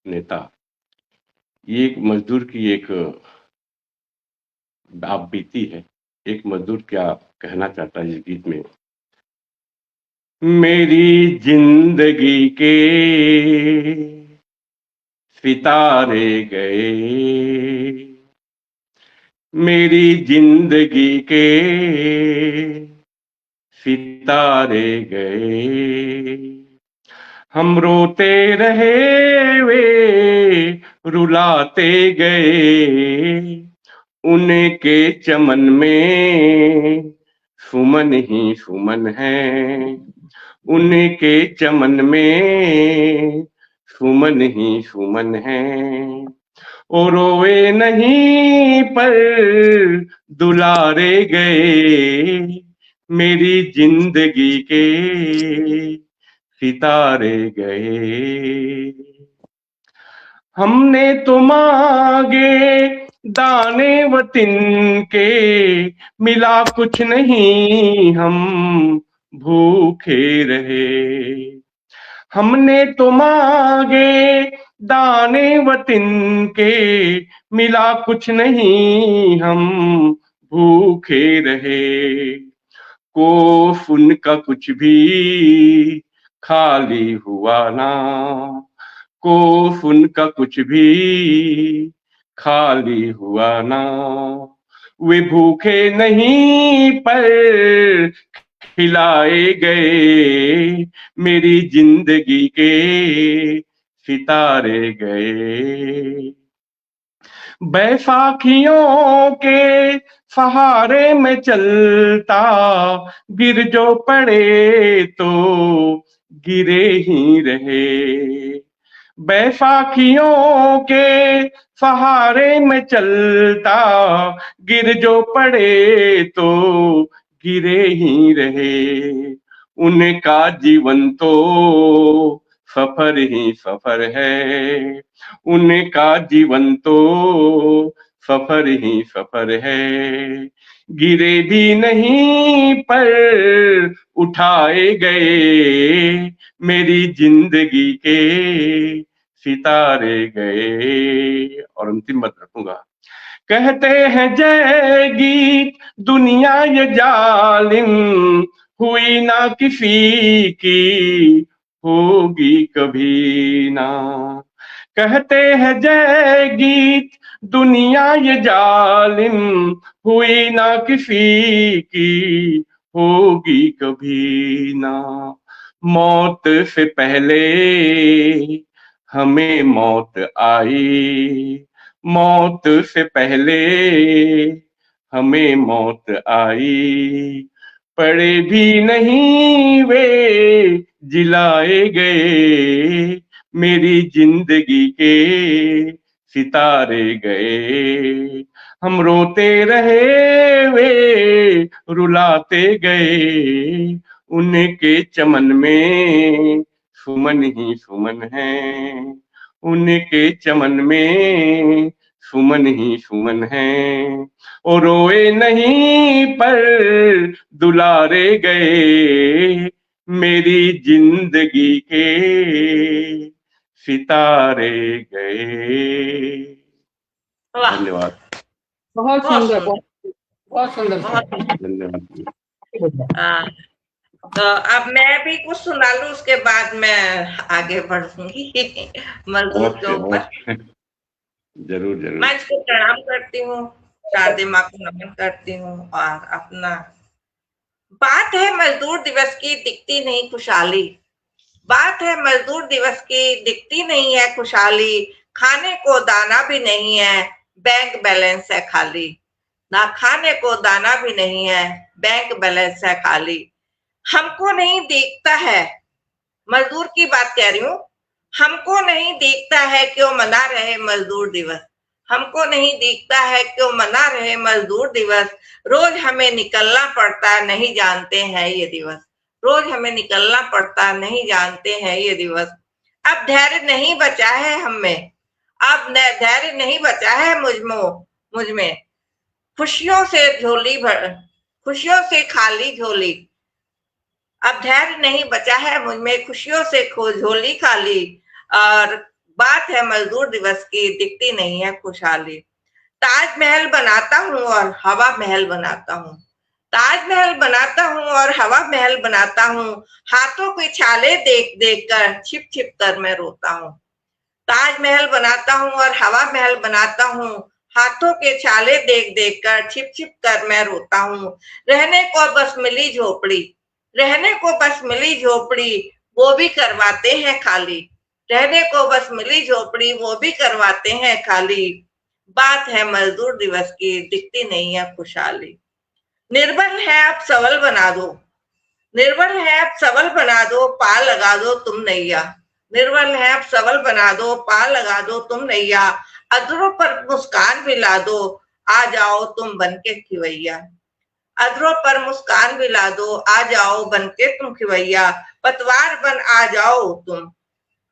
नेता, ये एक मजदूर की एक आप बीती है। एक मजदूर क्या कहना चाहता है इस गीत में। मेरी जिंदगी के सितारे गए, मेरी जिंदगी के सितारे गए, हम रोते रहे वे रुलाते गए, उनके चमन में सुमन ही सुमन है, उनके चमन में सुमन ही सुमन है। और रोए नहीं पर दुलारे गए, मेरी जिंदगी के सितारे गए। हमने तो मांगे दाने वतन के, मिला कुछ नहीं हम भूखे रहे। हमने तो मांगे दाने वतन के, मिला कुछ नहीं हम भूखे रहे। कोफुन का कुछ भी खाली हुआ ना, कोफुन का कुछ भी खाली हुआ ना। वे भूखे नहीं पर खिलाए गए, मेरी जिंदगी के सितारे गए। बैसाखियों के सहारे में चलता, गिर जो पड़े तो गिरे ही रहे। बैसाखियों के सहारे में चलता, गिर जो पड़े तो गिरे ही रहे। उनका जीवन तो सफर ही सफर है, उनका जीवन तो सफर ही सफर है। गिरे भी नहीं पर उठाए गए, मेरी जिंदगी के सितारे गए। और अंतिम बात रखूंगा। कहते हैं जय गीत दुनिया ये जालिम, हुई ना किसी की होगी कभी ना। कहते हैं जय गीत दुनिया ये जालिम, हुई ना किसी की होगी कभी ना। मौत से पहले हमें मौत आई, मौत से पहले हमें मौत आई। पड़े भी नहीं वे जिलाए गए, मेरी जिंदगी के सितारे गए। हम रोते रहे वे रुलाते गए, उनके चमन में सुमन ही सुमन है, उनके चमन में सुमन ही सुमन है। और रोए नहीं पर दुलारे गए, मेरी जिंदगी के सितारे गए। वाह, धन्यवाद। बहुत बहुत सुंदर, सुंदर, बहुत सुंदर। बहुत धन्यवाद। तो अब मैं भी कुछ सुना लूं, उसके बाद मैं आगे बढ़ूंगी मजदूर के ऊपर। ओके, जरूर जरूर। मंच को प्रणाम करती हूँ, शारदे माँ को नमन करती हूँ। और अपना बात है मजदूर दिवस की, दिखती नहीं खुशहाली। बात है मजदूर दिवस की, दिखती नहीं है खुशहाली। खाने को दाना भी नहीं है, बैंक बैलेंस है खाली। ना खाने को दाना भी नहीं है, बैंक बैलेंस है खाली। हमको नहीं दिखता है, मजदूर की बात कह रही हूँ, हमको नहीं दिखता है क्यों मना रहे मजदूर दिवस। हमको नहीं दिखता है क्यों मना रहे मजदूर दिवस। रोज हमें निकलना पड़ता, नहीं जानते हैं ये दिवस। रोज हमें निकलना पड़ता, नहीं जानते हैं ये दिवस। अब धैर्य नहीं बचा है हम में, अब धैर्य नहीं बचा है मुझ में। खुशियों से झोली भर, खुशियों से खाली झोली। अब धैर्य नहीं बचा है मुझमें, खुशियों से झोली खाली। और बात है मजदूर दिवस की, दिखती नहीं है खुशहाली। ताजमहल बनाता हूँ और हवा महल बनाता हूँ। ताजमहल बनाता हूँ और हवा महल बनाता हूँ। हाथों के छाले देख देख कर छिप छिप कर मैं रोता हूँ। ताजमहल बनाता हूँ और हवा महल बनाता हूँ। हाथों के छाले देख देख कर छिप छिप कर मैं रोता हूँ। रहने को बस मिली झोपड़ी, रहने को बस मिली झोपड़ी, वो भी करवाते हैं खाली। रहने को बस मिली झोपड़ी, वो भी करवाते हैं खाली। बात है मजदूर दिवस की, दिखती नहीं है खुशहाली। निर्बल है अब सबल बना दो, निर्बल है अब सबल बना दो, पार लगा दो तुम नैया। निर्बल है अब सबल बना दो, पार लगा दो तुम नैया। अधरों पर मुस्कान भी ला दो, आ जाओ तुम बनके खिवैया। अधरों पर मुस्कान भी ला दो, आ जाओ बनके तुम खिवैया। पतवार बन आ जाओ तुम,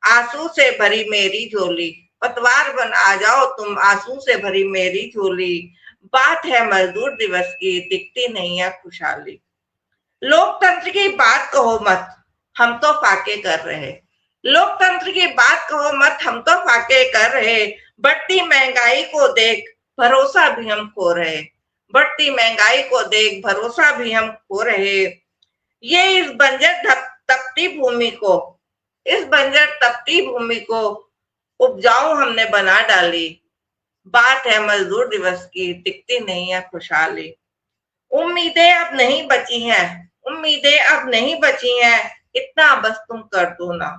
आंसू से भरी मेरी झोली। पतवार बन आ जाओ तुम, आंसू से भरी मेरी झोली। बात है मजदूर दिवस की, दिखती नहीं है खुशहाली। लोकतंत्र की बात कहो मत, हम तो फाके कर रहे। लोकतंत्र की बात कहो मत, हम तो फाके कर रहे। बढ़ती महंगाई को देख भरोसा भी हम खो रहे। बढ़ती महंगाई को देख भरोसा भी हम खो रहे। ये इस बंजर तपती भूमि को, इस बंजर तपती भूमि को उपजाऊ हमने बना डाली। बात है मजदूर दिवस की, दिखती नहीं है खुशहाली। उम्मीदें अब नहीं बची हैं, उम्मीदें अब नहीं बची हैं, इतना बस तुम कर दो ना।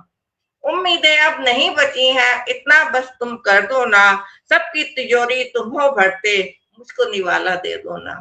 उम्मीदें अब नहीं बची हैं, इतना बस तुम कर दो ना। सबकी तिजोरी तुम हो भरते, मुझको निवाला दे दो ना।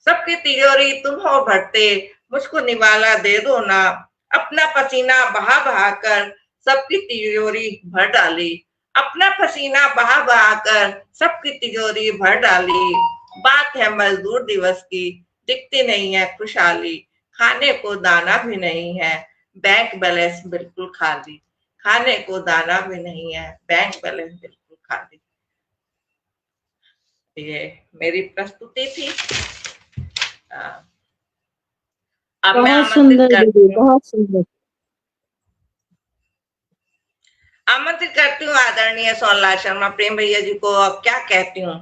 सबकी तिजोरी तुम हो भरते, मुझको निवाला दे दो ना। अपना पसीना बहा बहा कर सबकी तिजोरी भर डाली। अपना पसीना बहा बहा कर सबकी तिजोरी भर डाली। बात है मजदूर दिवस की, दिखती नहीं है खुशहाली। खाने को दाना भी नहीं है, बैंक बैलेंस बिल्कुल खाली। खाने को दाना भी नहीं है, बैंक बैलेंस बिल्कुल खाली। ये मेरी प्रस्तुति थी। अब मैं बहुत आमंत्रित सुंदर करती दीदी, हूँ, बहुत सुंदर। आमंत्रित करती हूँ आदरणीय सोनलाल शर्मा प्रेम भैया जी को। अब क्या कहती हूँ।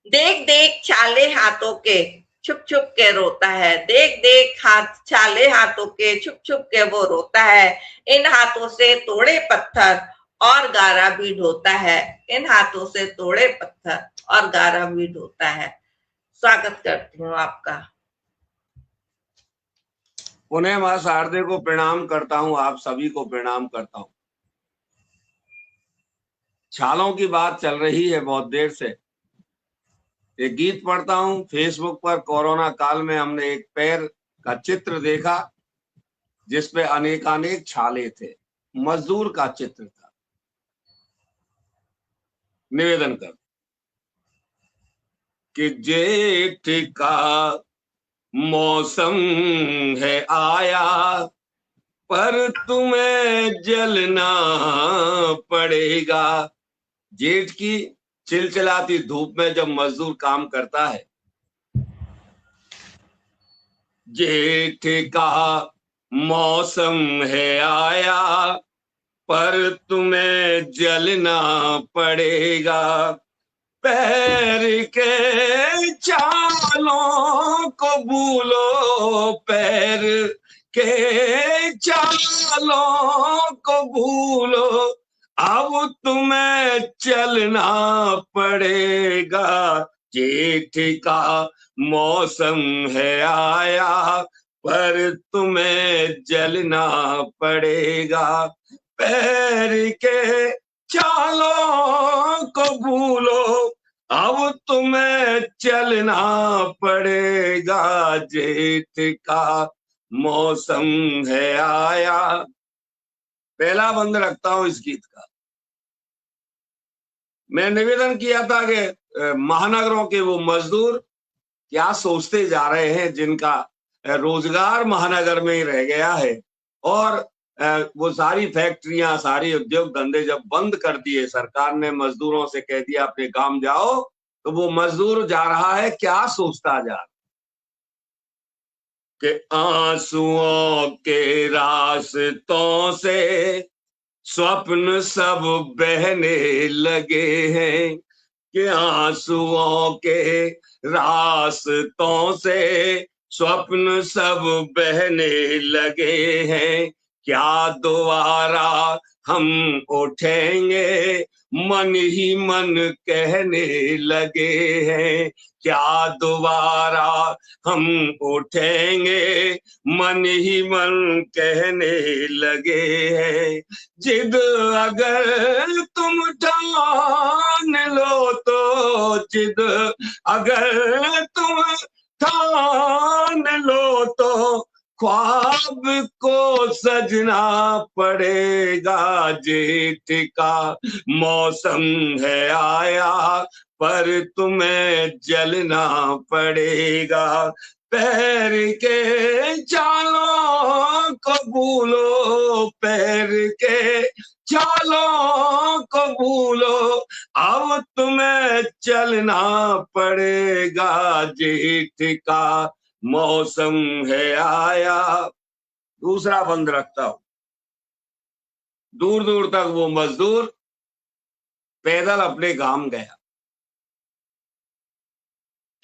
देख देख छाले हाथों के, छुप छुप के रोता है। देख देख हाथ छाले हाथों के, छुप छुप के वो रोता है। इन हाथों से तोड़े पत्थर और गारा भी ढोता है। इन हाथों से तोड़े पत्थर और गारा भी ढोता है। स्वागत करती हूँ आपका। पुनः मां शारदे को प्रणाम करता हूं, आप सभी को प्रणाम करता हूं। छालों की बात चल रही है बहुत देर से। एक गीत पढ़ता हूं। फेसबुक पर कोरोना काल में हमने एक पैर का चित्र देखा जिसपे अनेकानेक छाले थे। मजदूर का चित्र था। निवेदन कर कि जेठ का मौसम है आया, पर तुम्हें जलना पड़ेगा। जेठ की चिलचिलाती धूप में जब मजदूर काम करता है, जेठ का मौसम है आया, पर तुम्हें जलना पड़ेगा। पैर के छालों को भूलो, पैर के चालों को भूलो, अब तुम्हें चलना पड़ेगा। जेठ का मौसम है आया, पर तुम्हें जलना पड़ेगा। पैर के चालों को भूलो, अब तुम्हें चलना पड़ेगा। जेठ का मौसम है आया। पहला बंद रखता हूं इस गीत का। मैं निवेदन किया था कि महानगरों के वो मजदूर क्या सोचते जा रहे हैं जिनका रोजगार महानगर में ही रह गया है, और वो सारी फैक्ट्रियां, सारी उद्योग धंधे जब बंद कर दिए, सरकार ने मजदूरों से कह दिया अपने काम जाओ, तो वो मजदूर जा रहा है, क्या सोचता जा रहा कि आंसुओं के रास्तों से स्वप्न सब बहने लगे हैं, कि आंसुओं के रास्तों से स्वप्न सब बहने लगे हैं। क्या दोबारा हम उठेंगे, मन ही मन कहने लगे हैं। क्या दोबारा हम उठेंगे, मन ही मन कहने लगे हैं। जिद अगर तुम ठान लो तो, जिद अगर तुम ठान लो तो, ख्वाब को सजना पड़ेगा। जेठ का मौसम है आया, पर तुम्हें जलना पड़ेगा। पैर के चालों को भूलो, पैर के चालों को भूलो, अब तुम्हें चलना पड़ेगा। जेठ का मौसम है आया। दूसरा बंद रखता हूं। दूर दूर तक वो मजदूर पैदल अपने गांव गया,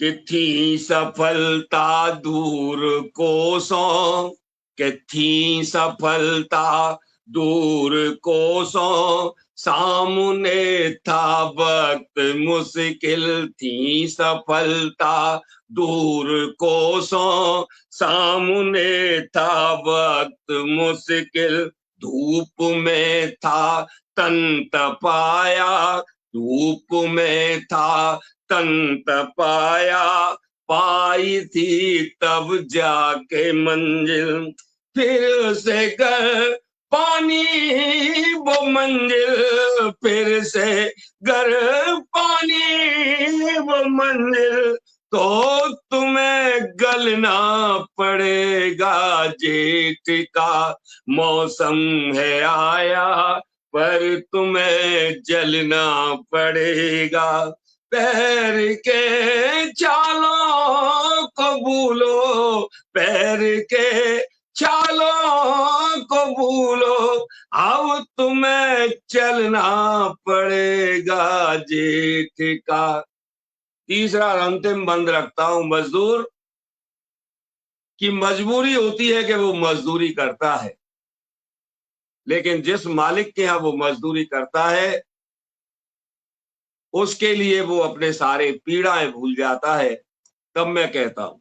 कि थी सफलता दूर कोसों, कि थी सफलता दूर कोसों, सामने था वक्त मुश्किल। थी सफलता दूर कोसों, सामने था वक्त मुश्किल। धूप में था तन तपाया, धूप में था तन तपाया, पाई थी तब जाके मंजिल। फिर से कर पानी वो मंजिल, फिर से गर पानी वो मंजिल, तो तुम्हें गलना पड़ेगा। जेठ का मौसम है आया, पर तुम्हें जलना पड़ेगा। पैर के चालों को भूलो, पैर के चालों को भूलो, अब तुम्हें चलना पड़ेगा। जेठ का तीसरा और अंतिम बंद रखता हूं। मजदूर की मजबूरी होती है कि वो मजदूरी करता है, लेकिन जिस मालिक के यहां वो मजदूरी करता है, उसके लिए वो अपने सारे पीड़ाएं भूल जाता है। तब मैं कहता हूं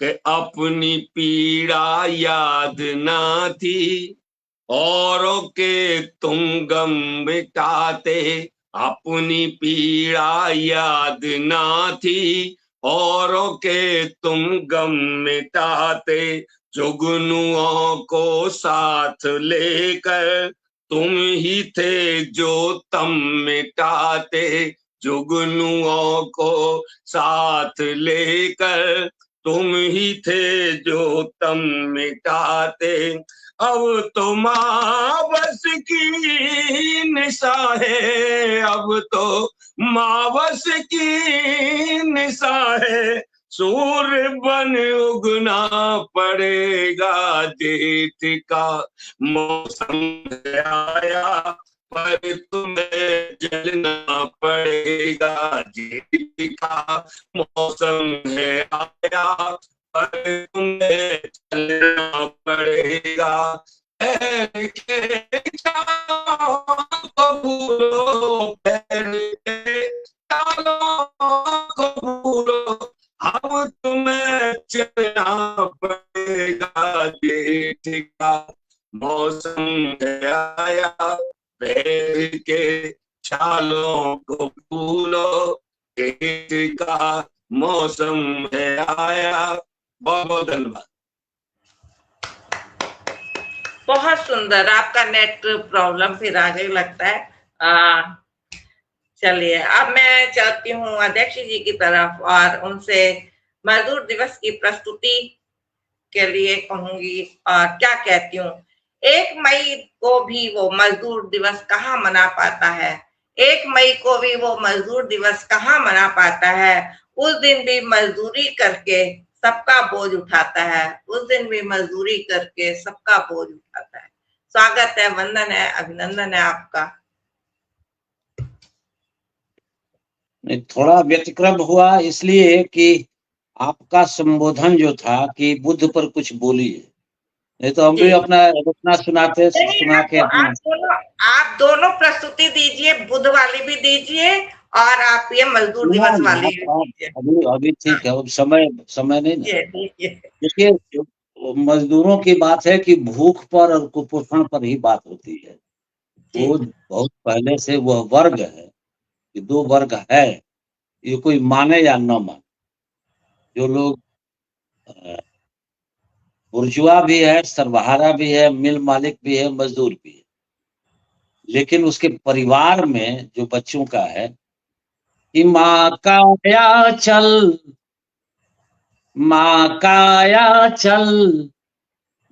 कि अपनी पीड़ा याद ना थी, औरों के तुम गम मिटाते। अपनी पीड़ा याद ना थी, औरों के तुम गम मिटाते। जुगनुओं को साथ लेकर तुम ही थे जो तम मिटाते। जुगनुओं को साथ लेकर तुम ही थे जो तम मिटाते। अब तो माँ बस की निशा है, अब तो माँ बस की निशा है। सूर्य बन उगना पड़ेगा। जेठ का मौसम है आया, पर तुम्हें जलना पड़ेगा। जेठ का मौसम है आया, पर तुम्हें चलना पड़ेगा, पैर के चालों को भूलो, पैर के चालों को भूलो, अब तुम्हें चलना पड़ेगा, जेठ का मौसम है आया, पैर के चालों को भूलो, जेठ का मौसम है आया। बहुत बहुत धन्यवाद। बहुत सुंदर। आपका नेट प्रॉब्लम फिर आ गई लगता है। चलिए, अब मैं चलती हूँ अध्यक्ष जी की तरफ और उनसे मजदूर दिवस की प्रस्तुति के लिए कहूंगी और क्या कहती हूँ। 1 मई को भी वो मजदूर दिवस कहाँ मना पाता है, 1 मई को भी वो मजदूर दिवस कहाँ मना पाता है। उस दिन भी मजदूरी करके सबका बोझ उठाता है, उस दिन भी मजदूरी करके सबका बोझ उठाता है। स्वागत है, वंदन है, अभिनंदन है आपका। थोड़ा व्यतिक्रम हुआ इसलिए कि आपका संबोधन जो था कि बुद्ध पर कुछ बोलिए, नहीं तो हम भी अपना रचना सुना के आप दोनों प्रस्तुति दीजिए, बुद्ध वाली भी दीजिए और आप ये मजदूर दिवस वाली अभी ठीक है, अब समय नहीं ना। देखिए, मजदूरों की बात है कि भूख पर और कुपोषण पर ही बात होती है। वो बहुत पहले से वह वर्ग है, ये 2 वर्ग है, ये कोई माने या न माने। जो लोग बुर्जुआ भी है, सर्वहारा भी है, मिल मालिक भी है, मजदूर भी है, लेकिन उसके परिवार में जो बच्चों का है कि माँ काया चल, माँ काया चल,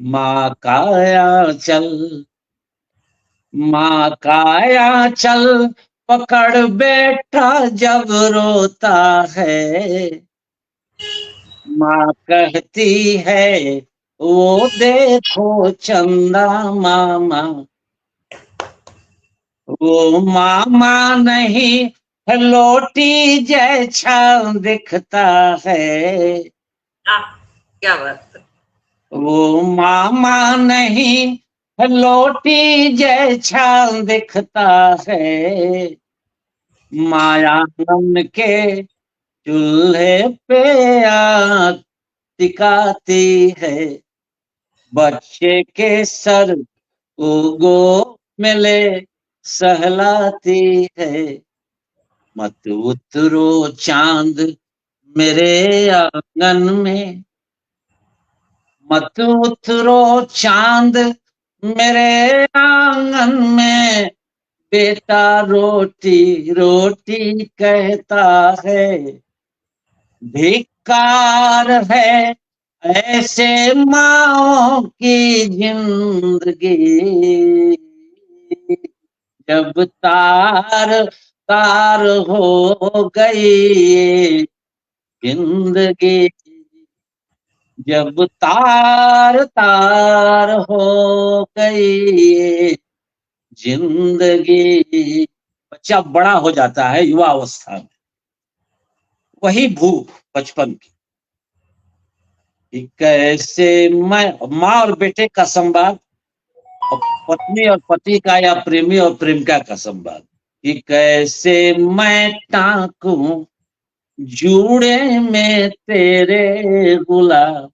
माँ काया चल, माँ काया चल, पकड़ बेटा जब रोता है, माँ कहती है वो देखो चंदा मामा, वो मामा नहीं लोटी जैसा दिखता है, क्या बात है। वो मामा नहीं लोटी जैसा दिखता है, मायानन के चूल्हे पे आग टिकाती है, बच्चे के सर को गो मिले सहलाती है, मत उतरो चांद मेरे आंगन में, मत उतरो चांद मेरे आंगन में, बेटा रोटी रोटी कहता है, धिक्कार है ऐसे माओ की जिंदगी, जब तार तार हो गई जिंदगी, जब तार तार हो गई जिंदगी। बच्चा बड़ा हो जाता है युवा अवस्था में, वही भूख बचपन की, कैसे मैं माँ और बेटे का संवाद, और पत्नी और पति का या प्रेमी और प्रेमिका का संवाद, कि कैसे मैं टाकूं जूड़े में तेरे गुलाब,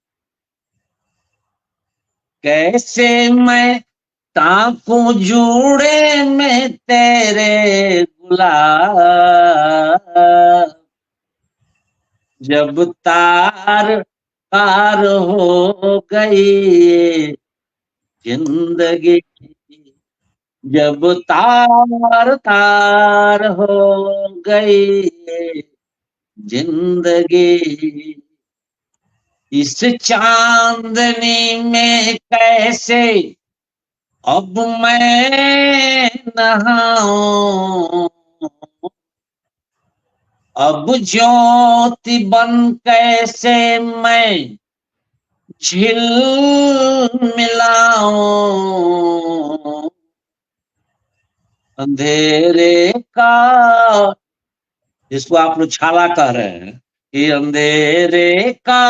कैसे मैं टाकूं जूड़े में तेरे गुलाब, जब तार तार हो गई जिंदगी, जब तार तार हो गई जिंदगी, इस चांदनी में कैसे अब मैं नहाऊं, अब ज्योति बन कैसे मैं झिलमिलाऊं, अंधेरे का, जिसको आप लोग छाला कह रहे हैं, कि अंधेरे का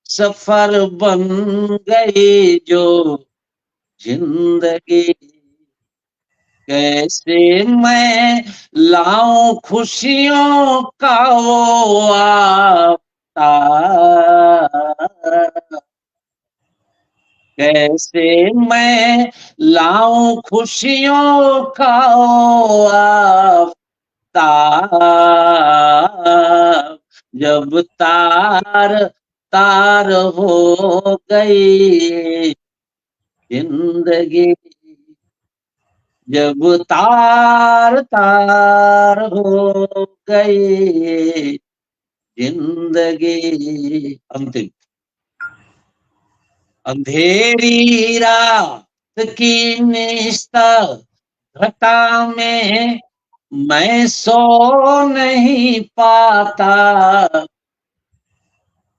सफर बन गई जो जिंदगी। कैसे मैं लाऊं खुशियों का वो आफ्ताब। कैसे मैं लाऊं खुशियों का वो आफ्ताब। जब तार तार हो गई जिंदगी। जब तार तार हो गई जिंदगी। अंतिम। अंधेरी रात की निस्तघटा में मैं सो नहीं पाता।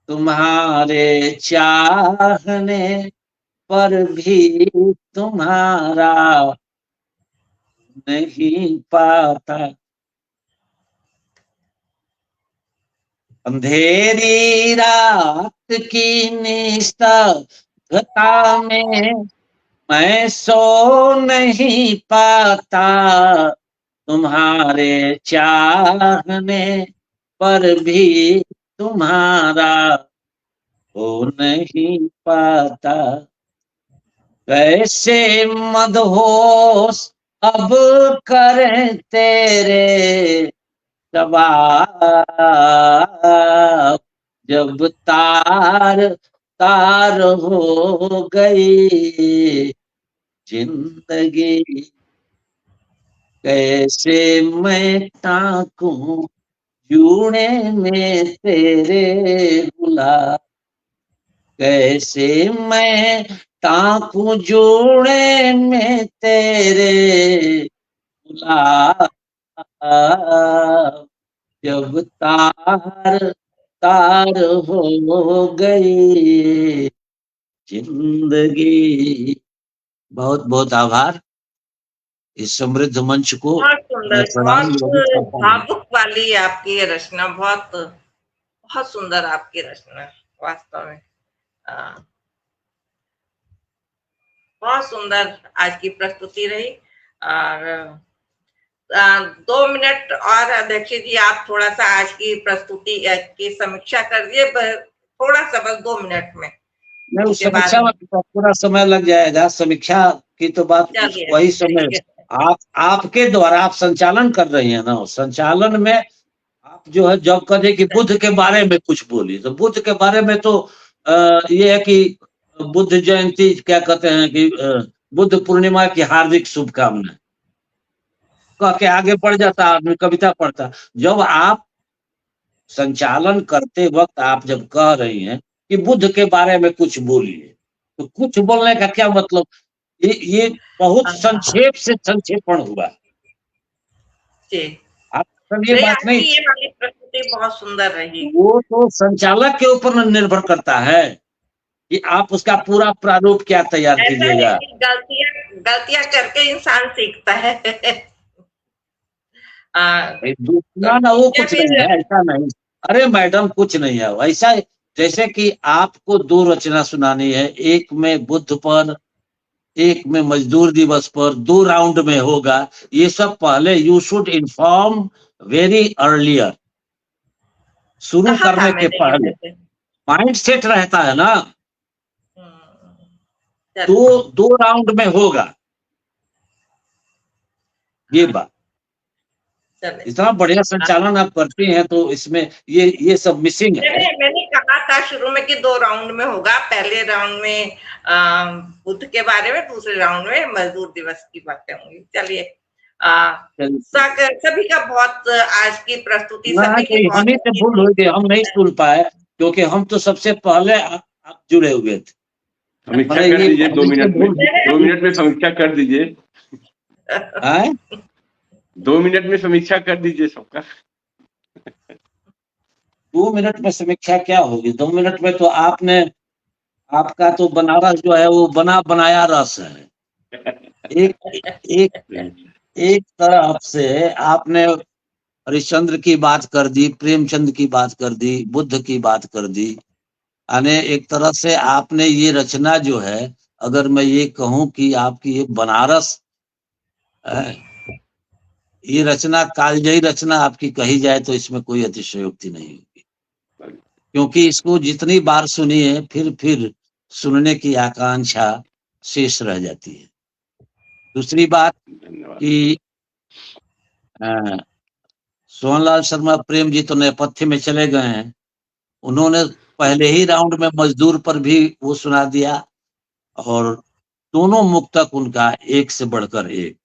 तुम्हारे चाहने पर भी तुम्हारा नहीं पाता। अंधेरी रात की निस्तघटा में मैं सो नहीं पाता। तुम्हारे चाहने पर भी तुम्हारा हो नहीं पाता। कैसे मदहोश अब करें तेरे जवाब। जब तार तार हो गई जिंदगी। कैसे मैं ताकूं जूने में तेरे गुलाब। कैसे मैं ताकूं जूने में तेरे गुलाब। जब तार तार हो गई जिंदगी। बहुत बहुत आभार। इस समृद्ध मंच को बहुत मैं सुंदर, प्रणाम बहुत निवेदन करता हूँ। भावुक वाली आपकी ये रचना, बहुत बहुत सुंदर आपकी रचना वास्तव में। बहुत सुंदर आज की प्रस्तुति रही। और 2 मिनट और अध्यक्ष जी आप थोड़ा सा आज की प्रस्तुति की समीक्षा कर दिए, थोड़ा सा बस 2 मिनट में। नहीं, उस समीक्षा में पूरा समय लग जाएगा। समीक्षा की तो बात वही समय आपके द्वारा आप संचालन कर रही है ना। संचालन में आप जो है जब कहे कि बुद्ध के बारे में कुछ बोली, तो बुद्ध के बारे में तो ये है कि बुद्ध जयंती क्या कहते हैं कि बुद्ध पूर्णिमा की हार्दिक शुभकामनाएं कह के आगे बढ़ जाता आदमी, कविता पढ़ता। जब आप संचालन करते वक्त आप जब कह रही हैं कि बुद्ध के बारे में कुछ बोलिए, तो कुछ बोलने का क्या मतलब? ये बहुत संक्षेप से संक्षेपण हुआ। आप सब ये बात नहीं, ये वाली प्रस्तुति बहुत सुंदर रही। वो तो संचालक के ऊपर निर्भर करता है कि आप उसका पूरा प्रारूप क्या तैयार कीजिएगा। गलतियां करके इंसान सीखता है। ना वो कुछ नहीं है, ऐसा नहीं। अरे मैडम कुछ नहीं है ऐसा। जैसे कि आपको 2 रचना सुनानी है, एक में बुद्ध पर, एक में मजदूर दिवस पर, 2 राउंड में होगा। ये सब पहले you should inform very earlier, शुरू करने के पहले माइंड सेट रहता है ना। तो 2 राउंड में होगा ये बात। इतना बढ़िया संचालन आप करती हैं तो इसमें ये सब मिसिंग है। मैंने कहा था शुरू में कि 2 राउंड में होगा। पहले राउंड में बुद्ध के बारे में, दूसरे राउंड में मजदूर दिवस की बातें होंगी। चलिए सभी का बहुत आज की प्रस्तुति हमें से भूल हो गई, हम नहीं सुन पाए क्योंकि हम तो सबसे पहले आप जुड़े हुए थे। समीक्षा कर दीजिए 2 मिनट में, 2 मिनट में समीक्षा कर दीजिए। 2 मिनट में समीक्षा कर दीजिए सबका। 2 मिनट में समीक्षा क्या होगी? 2 मिनट में तो आपका तो बनारस जो है वो बना बनाया रस है। एक तरफ से आपने हरिश्चंद्र की बात कर दी, प्रेमचंद की बात कर दी, बुद्ध की बात कर दी, यानी एक तरह से आपने ये रचना जो है, अगर मैं ये कहूं कि आपकी ये बनारस ये रचना कालजयी रचना आपकी कही जाए तो इसमें कोई अतिशयोक्ति नहीं होगी, क्योंकि इसको जितनी बार सुनिए फिर सुनने की आकांक्षा शेष रह जाती है। दूसरी बात धन्यवाद। कि सोहनलाल शर्मा प्रेम जी तो नेपथ्य में चले गए हैं, उन्होंने पहले ही राउंड में मजदूर पर भी वो सुना दिया, और दोनों मुक्तक उनका एक से बढ़कर एक।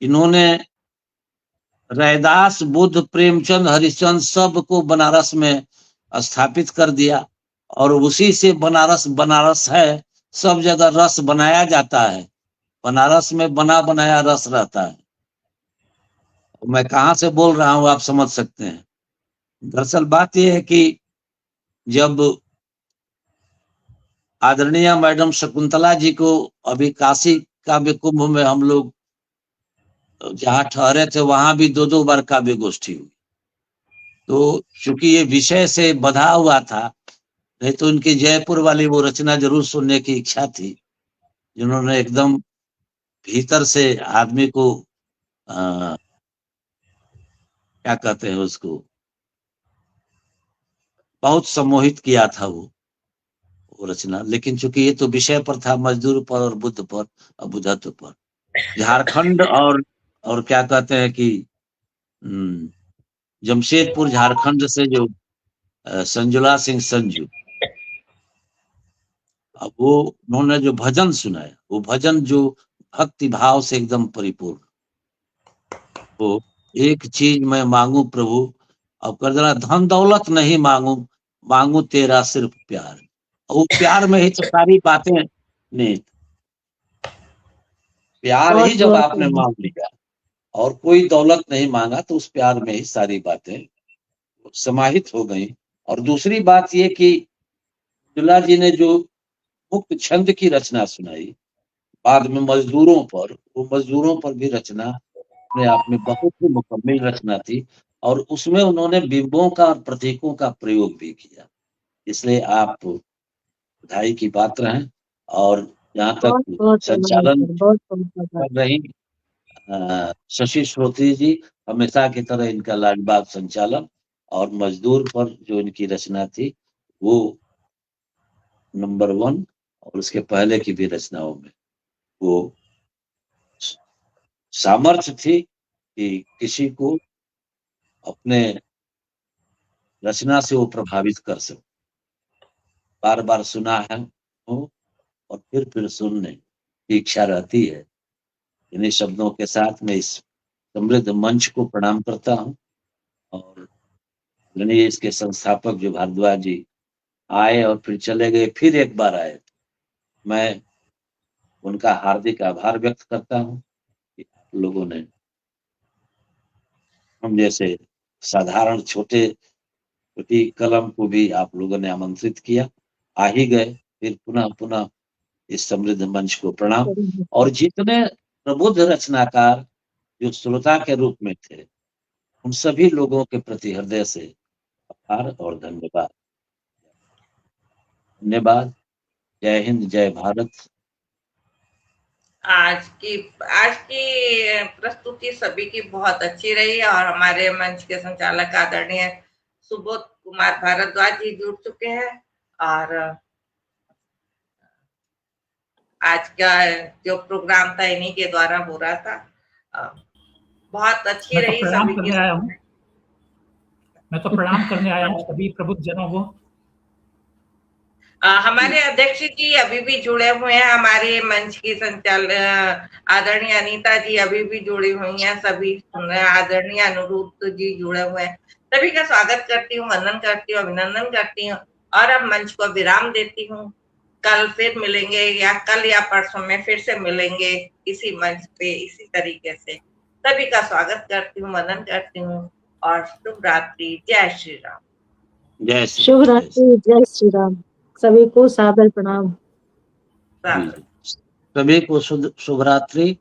इन्होंने रैदास, बुद्ध, प्रेमचंद, हरिश्चंद्र सबको बनारस में स्थापित कर दिया, और उसी से बनारस है। सब जगह रस बनाया जाता है, बनारस में बना बनाया रस रहता है। मैं कहाँ से बोल रहा हूँ आप समझ सकते हैं। दरअसल बात यह है कि जब आदरणीय मैडम शकुंतला जी को अभी काशी काव्य कुंभ में हम लोग जहाँ ठहरे थे वहां भी 2-2 बार काव्य गोष्ठी हुई, तो चूंकि ये विषय से बधा हुआ था, नहीं तो उनकी जयपुर वाली वो रचना जरूर सुनने की इच्छा थी, जिन्होंने एकदम भीतर से आदमी को क्या कहते हैं उसको, बहुत सम्मोहित किया था वो रचना। लेकिन चूंकि ये तो विषय पर था, मजदूर पर और बुद्ध पर और बुद्धत्व पर। झारखंड और क्या कहते हैं कि जमशेदपुर झारखंड से जो संजुला सिंह संजू, अब वो उन्होंने जो भजन सुनाया, वो भजन जो भक्ति भाव से एकदम परिपूर्ण, वो एक चीज मैं मांगू प्रभु, अब कर देना, धन दौलत नहीं मांगू, मांगू तेरा सिर्फ प्यार। और प्यार में ही तो सारी बातें नहीं, प्यार ही जब आपने मांग लिया और कोई दौलत नहीं मांगा तो उस प्यार में ही सारी बातें समाहित हो गई। और दूसरी बात ये कि दुल्ला जी ने जो मुक्त छंद की रचना सुनाई बाद में मजदूरों पर, वो मजदूरों पर भी रचना अपने आप में बहुत ही मुकम्मल रचना थी, और उसमें उन्होंने बिंबों का और प्रतीकों का प्रयोग भी किया। इसलिए आप बधाई की पात्र हैं। और जहाँ तक संचालन कर रही शशि श्रोत्री जी, हमेशा की तरह इनका लाजवाब संचालन, और मजदूर पर जो इनकी रचना थी वो नंबर 1, और उसके पहले की भी रचनाओं में वो सामर्थ्य थी कि किसी को अपने रचना से वो प्रभावित कर सके। बार बार सुना है और फिर सुनने की इच्छा रहती है। इन्हीं शब्दों के साथ मैं इस समृद्ध मंच को प्रणाम करता हूँ, और इसके संस्थापक जो भारद्वाज जी आए और फिर चले गए, फिर एक बार आए, मैं उनका हार्दिक आभार व्यक्त करता हूँ कि आप लोगों ने हम जैसे साधारण छोटी कलम को भी आप लोगों ने आमंत्रित किया, आ ही गए, फिर पुनः इस समृद्ध मंच को प्रणाम। और जितने प्रबुद्ध रचनाकार जो श्रोता के रूप में थे, उन सभी लोगों के प्रति हृदय से आभार और धन्यवाद। धन्यवाद। जय हिंद, जय भारत। आज की प्रस्तुति सभी की बहुत अच्छी रही, और हमारे मंच के संचालक आदरणीय सुबोध कुमार भारद्वाज जी जुड़ चुके हैं, और आज का जो प्रोग्राम था इन्हीं के द्वारा हो रहा था। बहुत अच्छी रही सभी की। मैं तो प्रणाम करने आया हूँ सभी प्रबुद्ध जनों को। हमारे अध्यक्ष जी अभी भी जुड़े हुए हैं, हमारे मंच की संचालक आदरणीय अनीता जी अभी भी जुड़ी हुई हैं, सभी आदरणीय अनुरूप जी जुड़े हुए हैं। सभी का स्वागत करती हूँ, वंदन करती हूँ, अभिनंदन करती हूँ, और अब मंच को विराम देती हूँ। कल फिर मिलेंगे, या कल या परसों में फिर से मिलेंगे इसी मंच पे इसी तरीके से। सभी का स्वागत करती हूँ, वंदन करती हूँ, और शुभ रात्रि। जय श्री राम। जय शुभ रात्रि, जय श्री राम। सभी को सादर प्रणाम। सभी को शुभ रात्रि।